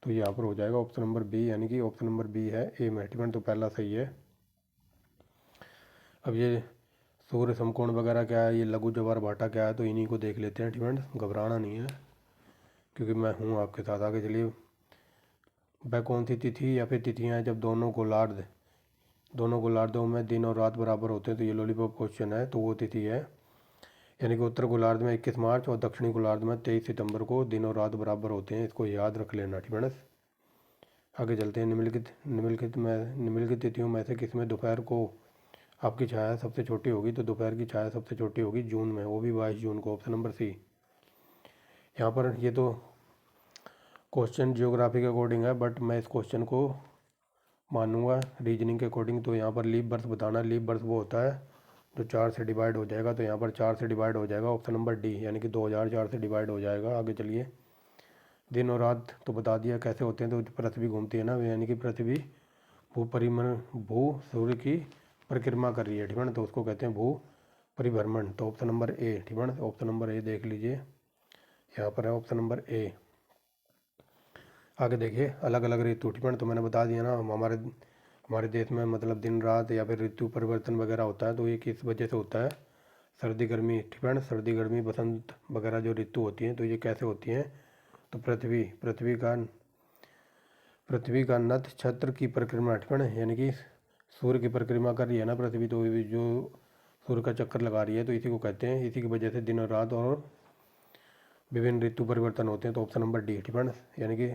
तो यहाँ पर हो जाएगा ऑप्शन नंबर बी, यानी कि ऑप्शन नंबर बी है ए में फ्रेंड्स, तो पहला सही है। अब ये सूर्य समकोण वगैरह क्या है, ये लघु ज्वार भाटा क्या है, तो इन्हीं को देख लेते हैं फ्रेंड्स, घबराना नहीं है क्योंकि मैं हूँ आपके साथ। आगे चलिए, वह कौन सी तिथि या फिर तिथियाँ हैं जब दोनों गोलार्धों में दिन और रात बराबर होते हैं, तो ये लॉलीपॉप क्वेश्चन है, तो वो तिथि है, यानी कि उत्तर गोलार्ध में 21 मार्च और दक्षिणी गोलार्ध में 23 सितंबर को दिन और रात बराबर होते हैं, इसको याद रख लेना फ्रेंड्स। आगे चलते हैं, निम्नलिखित तिथियों में से किसमें दोपहर को आपकी छाया सबसे छोटी होगी, तो दोपहर की छाया सबसे छोटी होगी जून में, वो भी 22 जून को, ऑप्शन नंबर सी। यहाँ पर ये तो क्वेश्चन ज्योग्राफी के अकॉर्डिंग है, बट मैं इस क्वेश्चन को मानूंगा रीजनिंग के अकॉर्डिंग। तो यहाँ पर लीप बर्थ बताना, लीप बर्थ वो होता है जो 4 से डिवाइड हो जाएगा, तो यहाँ पर 4 से डिवाइड हो जाएगा, ऑप्शन नंबर डी, यानी कि 2004 से डिवाइड हो जाएगा। आगे चलिए, दिन और रात तो बता दिया कैसे होते हैं, तो पृथ्वी घूमती है ना, यानी कि पृथ्वी भू सूर्य की परिक्रमा कर रही है ठीक है, तो उसको कहते हैं भू परिभ्रमण, तो ऑप्शन नंबर ए ठीक है, ऑप्शन नंबर ए देख लीजिए, यहाँ पर है ऑप्शन नंबर ए। आगे देखिए, अलग अलग ऋतु ठीक है, तो मैंने बता दिया ना, हमारे देश में मतलब दिन रात या फिर ऋतु परिवर्तन वगैरह होता है, तो ये किस वजह से होता है, सर्दी गर्मी ठीक है, सर्दी गर्मी बसंत वगैरह जो ऋतु होती हैं, तो ये कैसे होती हैं, तो पृथ्वी का नक्षत्र की परिक्रमा ठीक है, यानी कि सूर्य की परिक्रमा कर रही है ना पृथ्वी, तो जो सूर्य का चक्कर लगा रही है, तो इसी को कहते हैं, इसी की वजह से दिन और रात और विभिन्न ऋतु परिवर्तन होते हैं, तो ऑप्शन नंबर डी ठीक है, यानी कि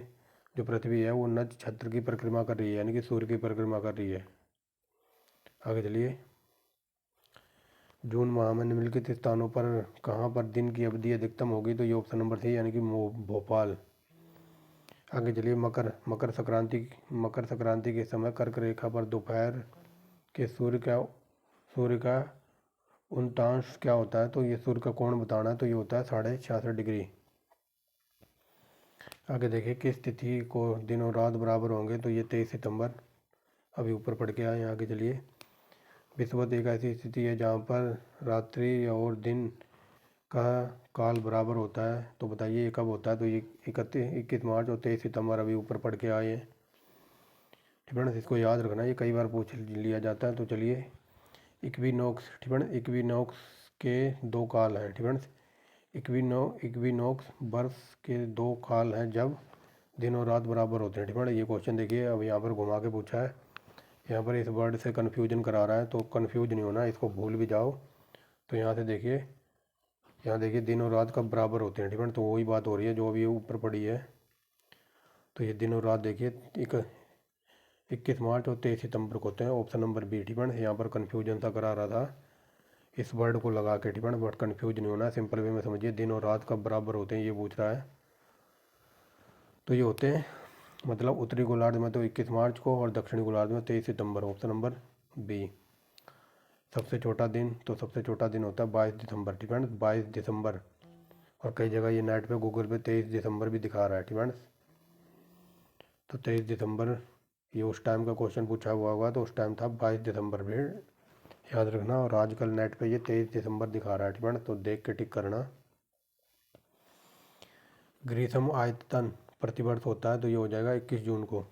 जो पृथ्वी है वो नक्षत्र की परिक्रमा कर रही है, यानी कि सूर्य की परिक्रमा कर रही है। आगे चलिए, जून माह में निम्नलिखित स्थानों पर कहाँ पर दिन की अवधि अधिकतम होगी, तो ये ऑप्शन नंबर सी, यानी कि भोपाल। आगे चलिए, मकर संक्रांति के समय कर्क रेखा पर दोपहर के सूर्य का उल्टांश क्या होता है, तो ये सूर्य का कोण बताना है, तो ये होता है 66.5 डिग्री। आगे देखिए, किस तिथि को दिन और रात बराबर होंगे, तो ये 23 सितंबर, अभी ऊपर पढ़ के आए। आगे चलिए, विषुवत एक ऐसी स्थिति है जहाँ पर रात्रि और दिन का काल बराबर होता है, तो बताइए ये कब होता है, तो ये 21 मार्च और 23 सितंबर, अभी ऊपर पढ़ के आए हैं ठीक है, इसको याद रखना, ये कई बार पूछ लिया जाता है। तो चलिए, इक्विनॉक्स ठीक है, इक्विनॉक्स के 2 काल हैं ठीक है, इक्विनॉक्स वर्ष के 2 काल हैं जब दिन और रात बराबर होते हैं ठीक है। ये क्वेश्चन देखिए, अब यहाँ पर घुमा के पूछा है, यहाँ पर इस वर्ड से कन्फ्यूजन करा रहा है, तो कन्फ्यूज नहीं होना, इसको भूल भी जाओ। तो यहाँ से देखिए, यहाँ देखिए दिन और रात कब बराबर होते हैं ठीक है, तो वही बात हो रही है जो अभी ऊपर पड़ी है। तो ये दिन और रात देखिए 21 मार्च और 23 सितंबर को होते हैं, ऑप्शन नंबर बी ठीक है। यहाँ पर कन्फ्यूजन सा करा रहा था इस वर्ड को लगा के ठीक है, बट कन्फ्यूज नहीं होना, सिंपल वे में समझिए, दिन और रात कब बराबर होते हैं ये पूछ रहा है। तो ये होते हैं मतलब उत्तरी गोलार्ध में तो 21 मार्च को और दक्षिणी गोलार्ध में 23 सितंबर, ऑप्शन नंबर बी। सबसे छोटा दिन, तो सबसे छोटा दिन होता है 22 दिसंबर, ठीक है, 22 दिसंबर। और कई जगह ये नेट पे गूगल पे 23 दिसंबर भी दिखा रहा है, ठीक है। तो 23 दिसंबर ये उस टाइम का क्वेश्चन पूछा हुआ होगा, तो उस टाइम था 22 दिसंबर भी याद रखना। और आजकल नेट पे ये 23 दिसंबर दिखा रहा है, ठीक है, तो देख के टिक करना। ग्रीष्म आयतन प्रतिवर्ष होता है, तो ये हो जाएगा 21 जून को।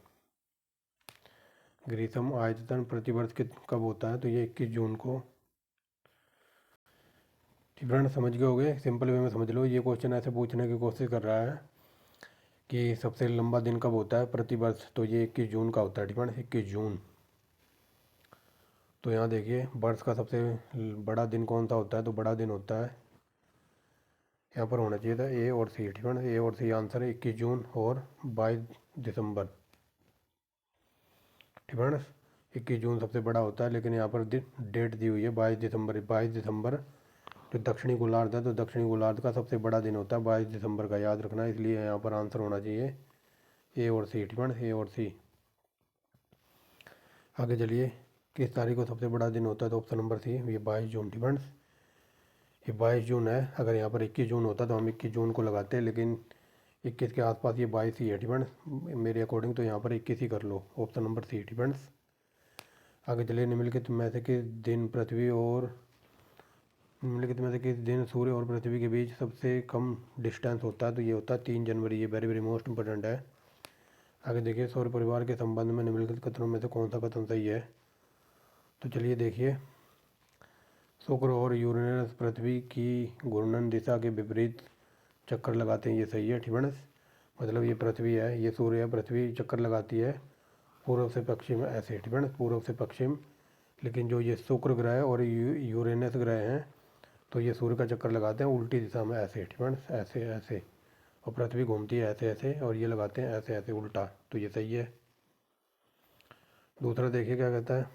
ग्रीष्म आयतन प्रतिवर्ष कब होता है, तो ये 21 जून को। फ्रेंड समझ गए होगे, सिंपल वे में समझ लो। ये क्वेश्चन ऐसे पूछने की कोशिश कर रहा है कि सबसे लंबा दिन कब होता है प्रतिवर्ष, तो ये 21 जून का होता है, ठीक है, 21 जून। तो यहाँ देखिए वर्ष का सबसे बड़ा दिन कौन सा होता है, तो बड़ा दिन होता है, यहाँ पर होना चाहिए था ए और सी, ठीक है ना। ए और सी आंसर है 21 जून और 22 दिसंबर, ठीक है ना। 21 जून सबसे बड़ा होता है, लेकिन यहाँ पर डेट दी हुई है 22 दिसंबर। 22 दिसंबर जो दक्षिणी गोलार्ध है, तो दक्षिणी गोलार्ध का सबसे बड़ा दिन होता है 22 दिसंबर का, याद रखना। इसलिए यहाँ पर आंसर होना चाहिए ए और सी, ठीक है ना, ए और सी। आगे चलिए, किस तारीख को सबसे बड़ा दिन होता है, तो ऑप्शन नंबर सी, ये 22 जून, ठीक है। ये 22 जून है। अगर यहाँ पर 21 जून होता तो हम 21 जून को लगाते, लेकिन 21 के आसपास ये 22 ही है, ठीक है, मेरे अकॉर्डिंग। तो यहाँ पर 21 ही कर लो, ऑप्शन नंबर सी, ठीक है। आगे चलिए, निम्नलिखित में से किस दिन पृथ्वी और निम्नलिखित में से किस दिन सूर्य और पृथ्वी के बीच सबसे कम डिस्टेंस होता है, तो ये होता है 3 जनवरी। ये वेरी वेरी मोस्ट इंपॉर्टेंट है। आगे देखिए, सौर परिवार के संबंध में निम्नलिखित कथनों में से कौन सा कथन सही है, तो चलिए देखिए, शुक्र और यूरेनस पृथ्वी की घूर्णन दिशा के विपरीत चक्कर लगाते हैं, ये सही है, ठीक है। मतलब ये पृथ्वी है, ये सूर्य है, पृथ्वी चक्कर लगाती है पूर्व से पश्चिम, ऐसे, ठीक है, पूर्व से पश्चिम। लेकिन जो ये शुक्र ग्रह और यूरेनस ग्रह हैं, तो ये सूर्य का चक्कर लगाते हैं उल्टी दिशा में, ऐसे, ठीक है, ऐसे ऐसे। और पृथ्वी घूमती है ऐसे ऐसे, और ये लगाते हैं ऐसे ऐसे उल्टा, तो ये सही है। दूसरा देखिए क्या कहता है,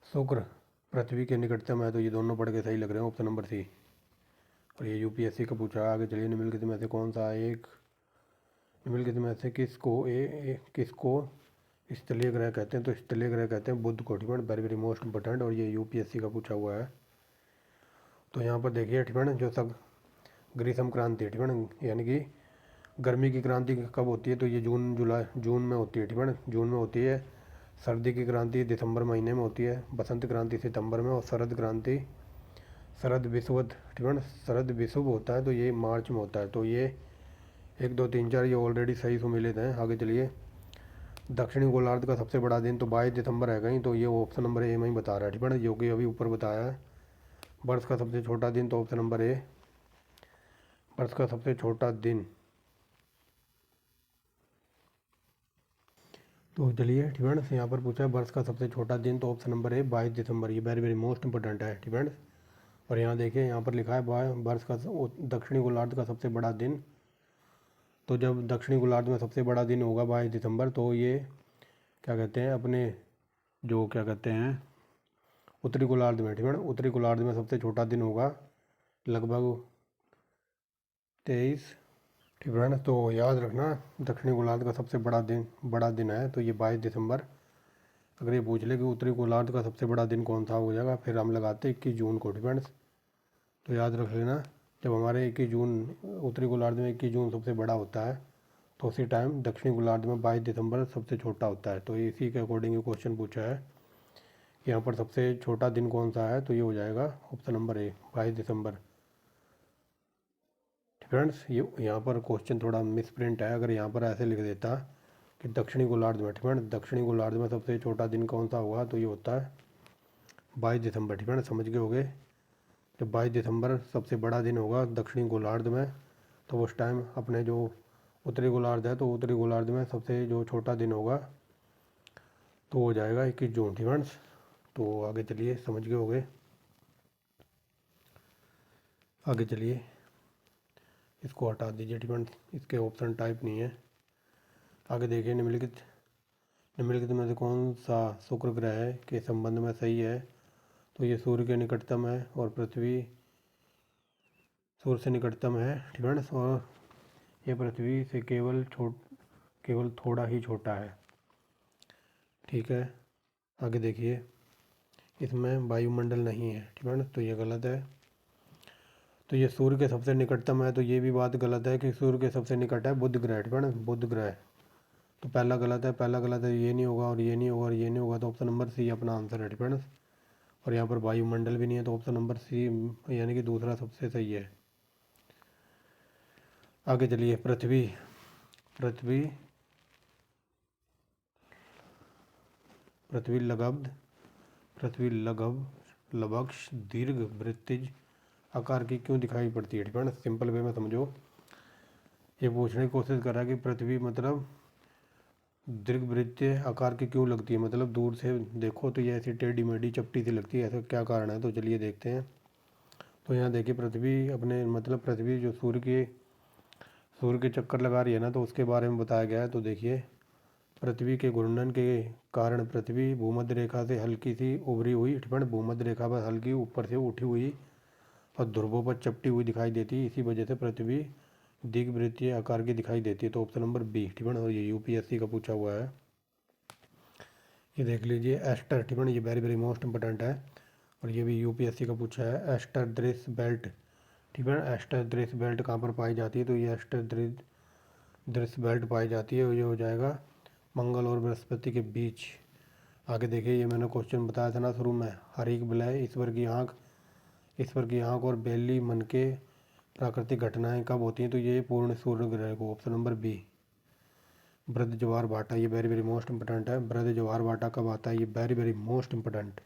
शुक्र पृथ्वी के निकटतम है, तो ये दोनों पढ़ के सही लग रहे हैं, ऑप्शन नंबर सी। और ये यूपीएससी का पूछा है। आगे चलिए, निम्नलिखित में से कौन सा एक निम्नलिखित में से किसको स्थलीय ग्रह कहते हैं, तो स्थलीय ग्रह कहते हैं बुध को, ठीक है, वेरी वेरी मोस्ट इंपॉर्टेंट। और ये यूपीएससी का पूछा हुआ है। तो यहाँ पर देखिए, ठीक है, जो सब ग्रीष्म क्रांति, ठीक है, यानी कि गर्मी की क्रांति कब होती है, तो ये जून में होती है, ठीक है, जून में होती है। सर्दी की क्रांति दिसंबर महीने में होती है। बसंत क्रांति सितंबर में। और शरद विषुवत, ठीक है, शरद विषुव होता है, तो ये मार्च में होता है। तो ये 1 2 3 4 ये ऑलरेडी सही सुमिलित हैं। आगे चलिए, दक्षिणी गोलार्ध का सबसे बड़ा दिन तो 22 दिसंबर है कहीं, तो ये ऑप्शन नंबर ए में ही बता रहा है, ठीक है, जो कि अभी ऊपर बताया है। वर्ष का सबसे छोटा दिन, तो ऑप्शन नंबर ए, वर्ष का सबसे छोटा दिन। तो चलिए, ठीक है, यहाँ पर पूछा है वर्ष का सबसे छोटा दिन, तो ऑप्शन नंबर ए 22 दिसंबर, ये वेरी वेरी मोस्ट इंपॉर्टेंट है, ठीक है। और यहाँ देखिए, यहाँ पर लिखा है वर्ष का दक्षिणी गोलार्ध का सबसे बड़ा दिन। तो जब दक्षिणी गोलार्ध में सबसे बड़ा दिन होगा 22 दिसंबर, तो ये क्या कहते हैं, अपने जो क्या कहते हैं उत्तरी गोलार्ध में, ठीक है, उत्तरी गोलार्ध में सबसे छोटा दिन होगा लगभग 23, ठीक है ना। तो याद रखना, दक्षिणी गोलार्ध का सबसे बड़ा दिन है, तो ये 22 दिसंबर। अगर ये पूछ ले कि उत्तरी गोलार्ध का सबसे बड़ा दिन कौन सा हो जाएगा, फिर हम लगाते 21 जून को, ठीक है। तो याद रख लेना, जब हमारे 21 जून उत्तरी गोलार्ध में 21 जून सबसे बड़ा होता है, तो उसी टाइम दक्षिणी गोलार्ध में 22 दिसंबर सबसे छोटा होता है। तो इसी के अकॉर्डिंग ये क्वेश्चन पूछा है, यहाँ पर सबसे छोटा दिन कौन सा है, तो ये हो जाएगा ऑप्शन नंबर ए, 22 दिसंबर। फ्रेंड्स, ये यहाँ पर क्वेश्चन थोड़ा मिसप्रिंट है। अगर यहाँ पर ऐसे लिख देता कि दक्षिणी गोलार्ध में, ठीक है, दक्षिणी गोलार्ध में सबसे छोटा दिन कौन सा होगा, तो ये होता है 22 दिसंबर, ठीक है, समझ गए होगे। जब 22 दिसंबर सबसे बड़ा दिन होगा दक्षिणी गोलार्ध में, तो उस टाइम अपने जो उत्तरी गोलार्ध है, तो उत्तरी गोलार्ध में सबसे जो छोटा दिन होगा, तो हो जाएगा 21 जून, ठीक है। तो आगे चलिए, समझ गए होगे। आगे चलिए, इसको हटा दीजिए, ठीक है, इसके ऑप्शन टाइप नहीं है। आगे देखिए, निम्नलिखित में से कौन सा शुक्र ग्रह के संबंध में सही है, तो ये सूर्य के निकटतम है और पृथ्वी सूर्य से निकटतम है, ठीक है ना। और ये पृथ्वी से केवल थोड़ा ही छोटा है, ठीक है। आगे देखिए, इसमें वायुमंडल नहीं है, ठीक है ना, तो ये गलत है। तो ये सूर्य के सबसे निकटतम है, तो ये भी बात गलत है कि सूर्य के सबसे निकट है बुध ग्रह, ठीक है ना, बुध ग्रह। तो पहला गलत है, पहला गलत है, ये नहीं होगा और ये नहीं होगा और ये नहीं होगा, तो ऑप्शन नंबर सी अपना आंसर है, ठीक है ना। और यहाँ पर वायुमंडल भी नहीं है, तो ऑप्शन नंबर सी यानी कि दूसरा सबसे सही है। आगे चलिए, पृथ्वी पृथ्वी पृथ्वी लगभग पृथ्वी लगभग लवक्ष दीर्घ वृत्तिज आकार की क्यों दिखाई पड़ती है, ठीक है ना। सिंपल वे में समझो, ये पूछने की कोशिश कर रहा है कि पृथ्वी मतलब दीर्घ वृत्तीय आकार की क्यों लगती है, मतलब दूर से देखो तो ये ऐसी टेढ़ी मेढ़ी चपटी सी लगती है, ऐसा क्या कारण है। तो चलिए देखते हैं। तो यहाँ देखिए, पृथ्वी अपने मतलब पृथ्वी जो सूर्य के चक्कर लगा रही है ना, तो उसके बारे में बताया गया है। तो देखिए, पृथ्वी के घूर्णन के कारण पृथ्वी भूमध्य रेखा से हल्की सी उभरी हुई, ठिपण भूमध्य रेखा पर हल्की ऊपर से उठी हुई और ध्रुवों पर चपटी हुई दिखाई देती है। इसी वजह से पृथ्वी दीर्घवृत्तीय आकार की दिखाई देती है। तो ऑप्शन नंबर बी, ठिपण, और ये यूपीएससी का पूछा हुआ है। ये देख लीजिए, एस्टर, ठिपण, ये वेरी वेरी मोस्ट इंपॉर्टेंट है और ये भी यूपीएससी का पूछा है। एस्टर दृश्य बेल्ट, ठीक है, एस्टर दृश्य बेल्ट कहाँ पर पाई जाती है, तो ये एस्टर दृश्य बेल्ट पाई जाती है, ये हो जाएगा मंगल और बृहस्पति के बीच। आगे देखिए, ये मैंने क्वेश्चन बताया था ना शुरू में, हरीक विलय, ईश्वर की आँख और बेली मन के प्राकृतिक घटनाएं कब होती हैं, तो ये पूर्ण सूर्य ग्रह को, ऑप्शन नंबर बी। वृद्ध ज्वार भाटा, ये वेरी वेरी मोस्ट इंपोर्टेंट है। वृद्ध ज्वार भाटा कब आता है, ये वेरी वेरी मोस्ट इंपोर्टेंट।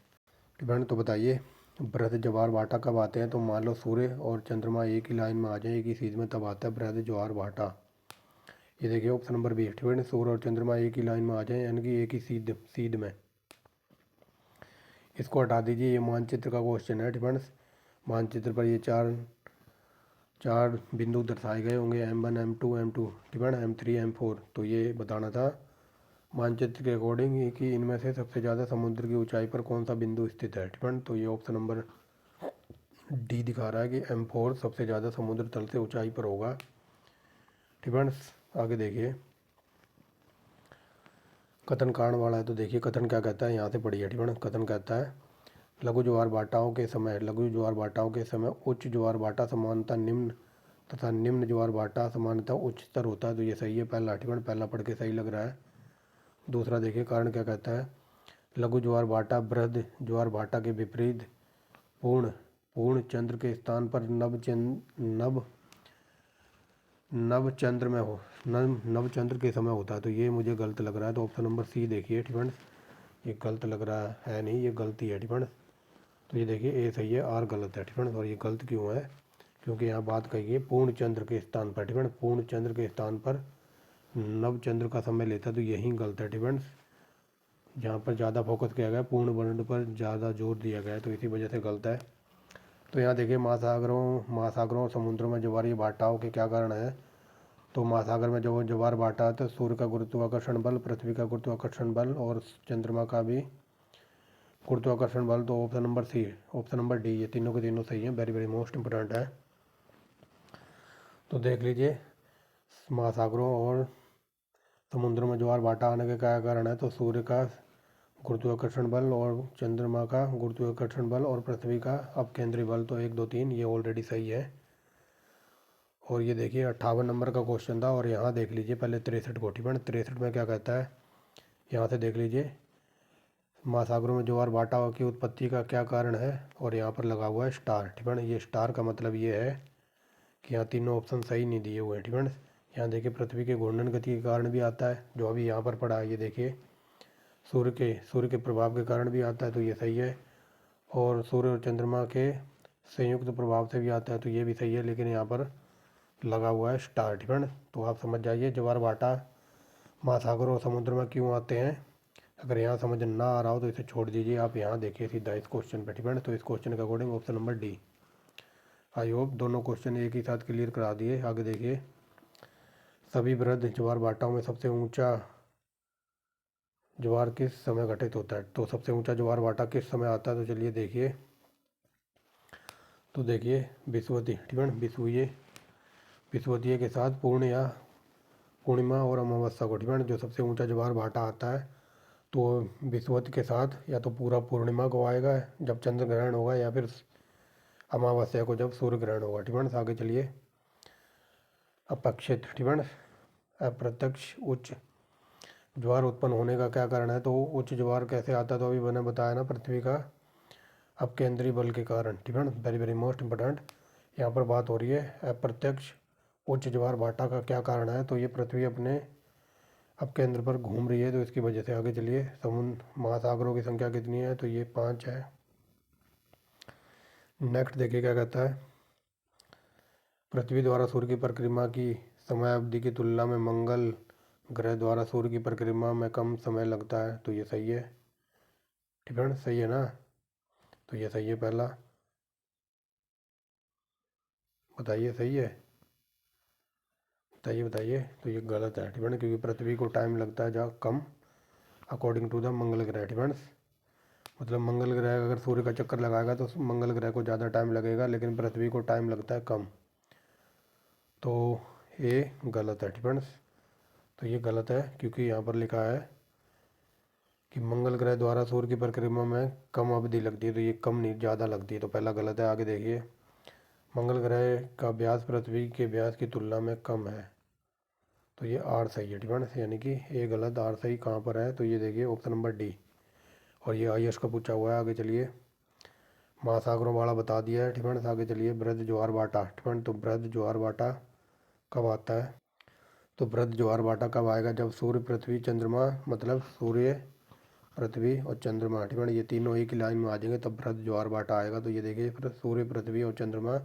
बहन तो बताइए, वृद्ध ज्वार भाटा कब आते हैं, तो मान लो सूर्य और चंद्रमा एक ही लाइन में आ जाए, एक ही सीध में, तब आता है वृद्ध ज्वार भाटा। ये देखिए ऑप्शन नंबर बी, ठीक है, सूर्य और चंद्रमा एक ही लाइन में आ जाए यानी कि एक ही सीध में। इसको हटा दीजिए, ये मानचित्र का क्वेश्चन है, ठीक है। मानचित्र पर ये चार बिंदु दर्शाए गए होंगे, M1 M2 M2, ठीक है, M3 M4। तो ये बताना था मानचित्र के अकॉर्डिंग कि इनमें से सबसे ज़्यादा समुद्र की ऊंचाई पर कौन सा बिंदु स्थित है, ठीक है। तो ये ऑप्शन नंबर डी दिखा रहा है कि M4 सबसे ज़्यादा समुद्र तल से ऊंचाई पर होगा, ठीक है। आगे देखिए, कथन कारण वाला है। तो देखिए कथन क्या कहता है, यहाँ से पढ़िए, ठीक है। कथन कहता है, लघु ज्वार भाटाओं के समय उच्च ज्वार भाटा समानता निम्न तथा निम्न ज्वार भाटा समानता उच्च स्तर होता है। तो ये सही है, पहला, ठीक है, पहला पढ़ के सही लग रहा है। दूसरा देखिए, कारण क्या कहता है, लघु ज्वार भाटा बृहद ज्वार भाटा के विपरीत पूर्ण चंद्र के स्थान पर नव चंद्र के समय होता है। तो ये मुझे गलत लग रहा है, तो ऑप्शन नंबर सी देखिए, ठीक है। ये गलत लग रहा है नहीं, ये गलती है, ठीक है। तो ये देखिए, ए सही है, आर गलत है, ठीक है। और ये गलत क्यों है, क्योंकि यहाँ बात कही है पूर्ण चंद्र के स्थान पर, ठीक है। पूर्ण चंद्र के स्थान पर नव चंद्र का समय लेता है, तो यही गलत है, ठीक है। जहाँ पर ज़्यादा फोकस किया गया पूर्ण वर्ण पर ज़्यादा जोर दिया गया है, तो इसी वजह से गलत है। तो यहाँ देखिए, महासागरों और समुद्रों में ज्वारीय भाटाओं के क्या कारण है। तो महासागर में जो ज्वार भाटा है, तो सूर्य का गुरुत्वाकर्षण बल, पृथ्वी का गुरुत्वाकर्षण बल और चंद्रमा का भी गुरुत्वाकर्षण बल। तो option number C, option number D, ये तीनों के तीनों सही हैं, वेरी वेरी मोस्ट इंपोर्टेंट है। तो देख लीजिए, महासागरों और समुद्रों में ज्वार भाटा आने का क्या कारण है, तो सूर्य का गुरुत्वाकर्षण बल और चंद्रमा का गुरुत्वाकर्षण बल और पृथ्वी का अपकेंद्री बल। तो 1 2 3 ये ऑलरेडी सही है। और ये देखिए 58 नंबर का क्वेश्चन था, और यहाँ देख लीजिए पहले 63 को, ठीक है। 63 में क्या कहता है, यहाँ से देख लीजिए, महासागरों में ज्वार भाटा की उत्पत्ति का क्या कारण है, और यहाँ पर लगा हुआ है स्टार, ठीक है। ये स्टार का मतलब ये है कि यहाँ तीनों ऑप्शन सही नहीं दिए हुए हैं, ठीक है। यहाँ देखिए, पृथ्वी के घूर्णन गति के कारण भी आता है, जो अभी यहाँ पर पड़ा है। ये देखिए, सूर्य के प्रभाव के कारण भी आता है, तो ये सही है। और सूर्य और चंद्रमा के संयुक्त प्रभाव से भी आता है, तो ये भी सही है। लेकिन यहाँ पर लगा हुआ है स्टार, ठीक है। तो आप समझ जाइए, ज्वार भाटा महासागर और समुद्र में क्यों आते हैं। अगर यहाँ समझ ना आ रहा हो तो इसे छोड़ दीजिए, आप यहाँ देखिए सीधा इस क्वेश्चन पर, ठीक है। तो इस क्वेश्चन के according option number D. I hope दोनों क्वेश्चन एक ही साथ क्लियर करा दिए। आगे देखिए, सभी वृहद ज्वार भाटाओं में सबसे ऊंचा ज्वार किस समय घटित होता है। तो सबसे ऊंचा ज्वार भाटा किस समय आता है, तो चलिए देखिए। तो देखिए, विषुवती, ठीक है, विषुवतीय के साथ पूर्णिमा और अमावस्या को, ठीक है, जो सबसे ऊंचा ज्वार भाटा आता है तो विषुवत के साथ या तो पूरा पूर्णिमा को आएगा जब चंद्र ग्रहण होगा, या फिर अमावस्या को जब सूर्य ग्रहण होगा। ठीक है, आगे चलिए। अपेक्षित, ठीक है, अप्रत्यक्ष उच्च ज्वार उत्पन्न होने का क्या कारण है? तो उच्च ज्वार कैसे आता है? तो अभी मैंने बताया ना, पृथ्वी का अपकेंद्री बल के कारण। ठीक है, वेरी वेरी मोस्ट इंपॉर्टेंट। यहाँ पर बात हो रही है अप्रत्यक्ष उच्च ज्वार भाटा का क्या कारण है? तो ये पृथ्वी अपने अपकेंद्र पर घूम रही है, तो इसकी वजह से। आगे चलिए। समुद्र महासागरों की संख्या कितनी है? तो ये 5 है। नेक्स्ट देखिए क्या कहता है। पृथ्वी द्वारा सूर्य की परिक्रमा की समय अवधि की तुलना में मंगल ग्रह द्वारा सूर्य की परिक्रमा में कम समय लगता है। तो ये सही है। ठीक है, सही है ना? तो ये सही है पहला। बताइए सही है, बताइए बताइए। तो ये गलत है। ठीक है, क्योंकि पृथ्वी को टाइम लगता है जहाँ कम, अकॉर्डिंग टू द मंगल ग्रह। ठीक है, मतलब मंगल ग्रह अगर सूर्य का चक्कर लगाएगा तो मंगल ग्रह को ज़्यादा टाइम लगेगा, लेकिन पृथ्वी को टाइम लगता है कम। तो ये गलत है। ठीक है, तो ये गलत है क्योंकि यहाँ पर लिखा है कि मंगल ग्रह द्वारा सूर्य की परिक्रमा में कम अवधि लगती है, तो ये कम नहीं ज़्यादा लगती है। तो पहला गलत है। आगे देखिए। मंगल ग्रह का व्यास पृथ्वी के व्यास की तुलना में कम है। तो ये आर सही है। ठीक है, यानी कि ये गलत, आर सही कहाँ पर है? तो ये देखिए ऑप्शन नंबर डी। और ये आईएएस का पूछा हुआ है। आगे चलिए। महासागरों वाला बता दिया है। ठीक है, आगे चलिए। बृहद ज्वार भाटा। ठीक है, तो बृहद ज्वार भाटा कब आता है? तो बृहद ज्वार भाटा कब आएगा? जब सूर्य पृथ्वी चंद्रमा, मतलब सूर्य पृथ्वी और चंद्रमा, ठीक है, ये तीनों एक ही लाइन में आ जाएंगे तब बृहद ज्वार भाटा आएगा। तो ये देखिए, फिर सूर्य पृथ्वी और चंद्रमा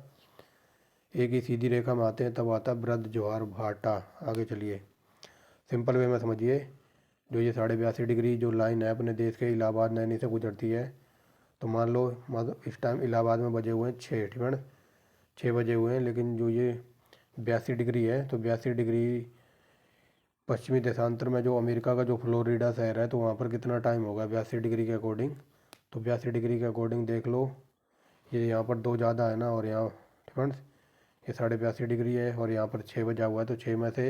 एक ही सीधी रेखा में आते हैं तब आता है बृहद ज्वार भाटा। आगे चलिए। सिंपल वे में समझिए। जो ये 82.5 डिग्री जो लाइन है अपने देश के इलाहाबाद नैनी से गुजरती है, तो मान लो इस टाइम इलाहाबाद में बजे हुए हैं 6। ठीक है, 6 बजे हुए हैं, लेकिन जो ये 82 डिग्री है, तो 82 डिग्री पश्चिमी देशांतर में जो अमेरिका का जो फ्लोरिडा शहर है, तो वहाँ पर कितना टाइम होगा 82 डिग्री के अकॉर्डिंग? तो 82 डिग्री के अकॉर्डिंग देख लो, ये यहाँ पर 2 ज़्यादा है ना, और यहाँ फ्रेंड्स ये 82.5 डिग्री है, और यहाँ पर 6 बजा हुआ है, तो 6 में से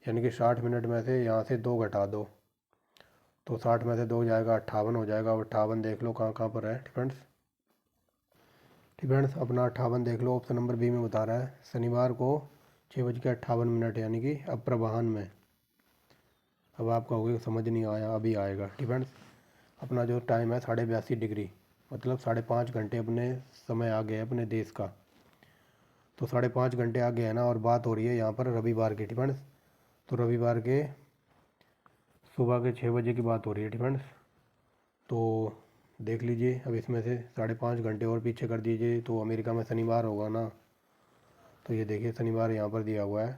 यानी कि 60 मिनट में से यहाँ से 2 घटा दो, तो 60 में से 2 जाएगा 58 हो जाएगा। और 58 देख लो कहाँ कहाँ पर है फ्रेंड्स। फ्रेंड्स अपना 58 देख लो, ऑप्शन नंबर बी में बता रहा है। शनिवार को 6:58, यानी कि अप्रवाहन में। अब आप कहोगे समझ नहीं आया, अभी आएगा। डिपेंड्स अपना जो टाइम है 82.5 डिग्री, मतलब 5.5 घंटे अपने समय आ गए अपने देश का। तो 5.5 घंटे आ गया है ना, और बात हो रही है यहाँ पर रविवार की। डिपेंड्स तो रविवार के सुबह के 6 बजे की बात हो रही है। डिपेंड्स तो देख लीजिए, अब इसमें से 5.5 घंटे और पीछे कर दीजिए, तो अमेरिका में शनिवार होगा ना। तो ये देखिए शनिवार यहाँ पर दिया हुआ है।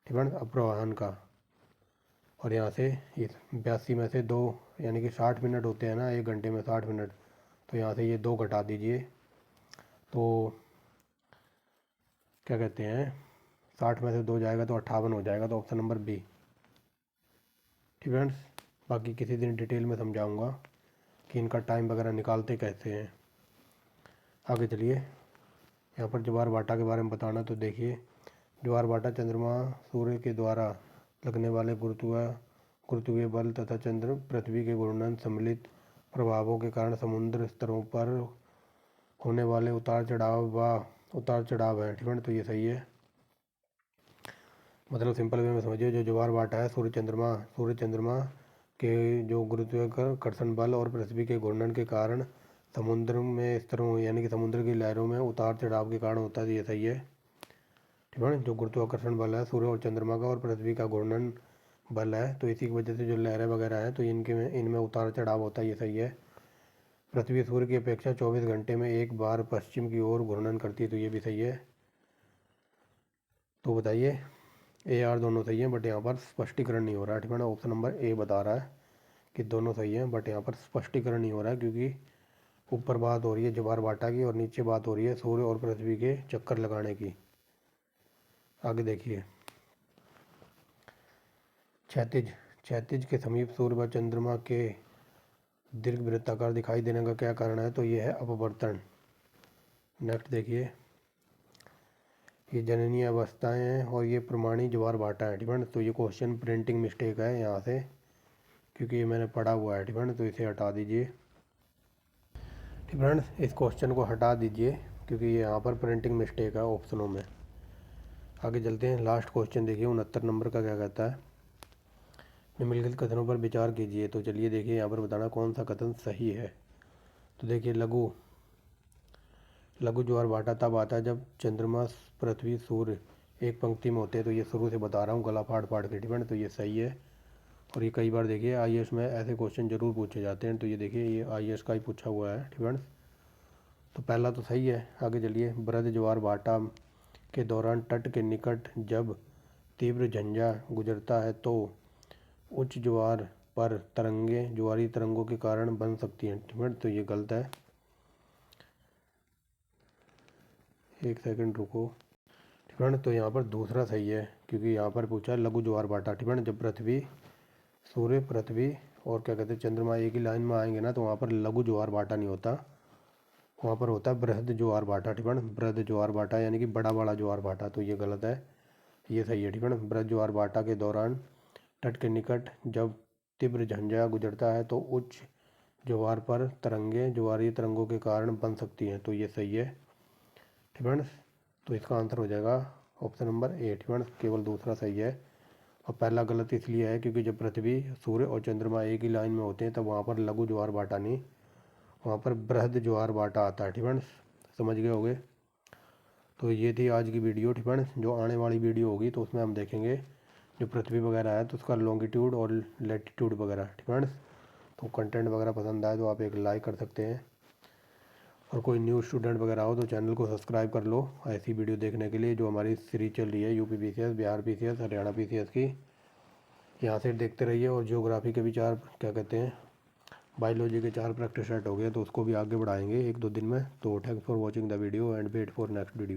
डिपेंड्स अप्रवाहन का। और यहाँ से इस 82 में से 2, यानी कि 60 मिनट होते हैं ना, 1 घंटे में 60 मिनट, तो यहाँ से ये 2 घटा दीजिए, तो क्या कहते हैं 60 में से 2 जाएगा तो 58 हो जाएगा। तो ऑप्शन नंबर बी। ठीक है फ्रेंड्स, बाकी किसी दिन डिटेल में समझाऊंगा कि इनका टाइम वगैरह निकालते कैसे हैं। आगे चलिए। यहाँ पर ज्वार भाटा के बारे में बताना, तो देखिए ज्वार भाटा चंद्रमा सूर्य के द्वारा लगने वाले गुरुत्वीय बल तथा चंद्र पृथ्वी के घूर्णन सम्मिलित प्रभावों के कारण समुद्र स्तरों पर होने वाले उतार चढ़ाव है। ठीक है, तो ये सही है। मतलब सिंपल वे में समझिए, जो ज्वार भाटा है सूर्य चंद्रमा के जो गुरुत्वाकर्षण बल और पृथ्वी के घूर्णन के कारण समुद्र में स्तरों, यानी कि समुद्र की लहरों में उतार चढ़ाव के कारण होता है। तो ये सही है। ठीक है, जो गुरुत्वाकर्षण बल है सूर्य और चंद्रमा का और पृथ्वी का घूर्णन बल है, तो इसी की वजह से जो लहरें वगैरह हैं तो इनमें उतार चढ़ाव होता है। ये सही है। पृथ्वी सूर्य की अपेक्षा 24 घंटे में एक बार पश्चिम की ओर घूर्णन करती है। तो ये भी सही है। तो बताइए, ए आर दोनों सही हैं, बट यहाँ पर स्पष्टीकरण नहीं हो रहा है। ठीक है ना, ऑप्शन नंबर ए बता रहा है कि दोनों सही हैं, बट यहाँ पर स्पष्टीकरण नहीं हो रहा है, क्योंकि ऊपर बात हो रही है ज्वार भाटा की और नीचे बात हो रही है सूर्य और पृथ्वी के चक्कर लगाने की। आगे देखिए। क्षैतिज क्षैतिज के समीप सूर्य व चंद्रमा के दीर्घ वृत्ताकार दिखाई देने का क्या कारण है? तो ये है अपवर्तन। नेक्स्ट देखिए। ये जननीय अवस्थाएं हैं और ये प्रमाणी ज्वार भाटा है। ठीक है, तो ये क्वेश्चन प्रिंटिंग मिस्टेक है यहाँ से, क्योंकि ये मैंने पढ़ा हुआ है। ठीक फ्रेंड्स, तो इसे हटा दीजिए। ठीक फ्रेंड्स, इस क्वेश्चन को हटा दीजिए क्योंकि ये यहाँ पर प्रिंटिंग मिस्टेक है ऑप्शनों में। आगे चलते हैं। लास्ट क्वेश्चन देखिए 69 नंबर का क्या कहता है, निम्नलिखित कथनों पर विचार कीजिए। तो चलिए देखिए यहाँ पर बताना कौन सा कथन सही है। तो देखिए लघु ज्वार भाटा तब आता है जब चंद्रमा, पृथ्वी, सूर्य एक पंक्ति में होते हैं। तो ये शुरू से बता रहा हूँ गला फाड़ फाड़ के। ठीक, तो ये सही है। और ये कई बार देखिए आईएएस में ऐसे क्वेश्चन जरूर पूछे जाते हैं। तो ये देखिए ये आईएएस का ही पूछा हुआ है। ठीक, तो पहला तो सही है। आगे चलिए, बृहद ज्वार भाटा के दौरान तट के निकट जब तीव्र झंझा गुजरता है तो उच्च ज्वार पर तरंगें ज्वारी तरंगों के कारण बन सकती हैं। ठीक, तो ये गलत है। एक सेकंड रुको। ठीक, तो यहाँ पर दूसरा सही है क्योंकि यहाँ पर पूछा है लघु ज्वार भाटा। ठीक, जब पृथ्वी, सूर्य, पृथ्वी और क्या कहते हैं चंद्रमा एक ही लाइन में आएंगे ना, तो वहाँ पर लघु ज्वार भाटा नहीं होता, वहाँ पर होता है बृहद ज्वार भाटा। ठीक, बृहद ज्वार भाटा यानी कि बड़ा बड़ा ज्वार भाटा। तो ये गलत है, ये सही है। ठीक, बृहद ज्वार भाटा के दौरान तट के निकट जब तीव्र झंझा गुजरता है तो उच्च ज्वार पर तरंगें ज्वारीय तरंगों के कारण बन सकती हैं। तो ये सही है। ठीक, तो इसका आंसर हो जाएगा ऑप्शन नंबर ए। ठीक, केवल दूसरा सही है और पहला गलत इसलिए है क्योंकि जब पृथ्वी, सूर्य और चंद्रमा एक ही लाइन में होते हैं तब वहाँ पर लघु ज्वार भाटा नहीं, वहाँ पर बृहद ज्वार भाटा आता है। ठीक, समझ गए होंगे। तो ये थी आज की वीडियो। ठीक, जो आने वाली वीडियो होगी तो उसमें हम देखेंगे जो पृथ्वी वगैरह है तो उसका लॉन्गिट्यूड और लैटिट्यूड वगैरह। ठीक, तो कंटेंट वगैरह पसंद आए तो आप एक लाइक कर सकते हैं और कोई न्यू स्टूडेंट वगैरह हो तो चैनल को सब्सक्राइब कर लो ऐसी वीडियो देखने के लिए जो हमारी सीरीज चल रही है UP PCS, Bihar PCS, Haryana PCS की। यहाँ से देखते रहिए। और ज्योग्राफी के भी 4 क्या कहते हैं बायोलॉजी के 4 प्रैक्टिस सेट हो गए तो उसको भी आगे बढ़ाएंगे 1-2 दिन में। तो thanks for watching the video and wait for next video.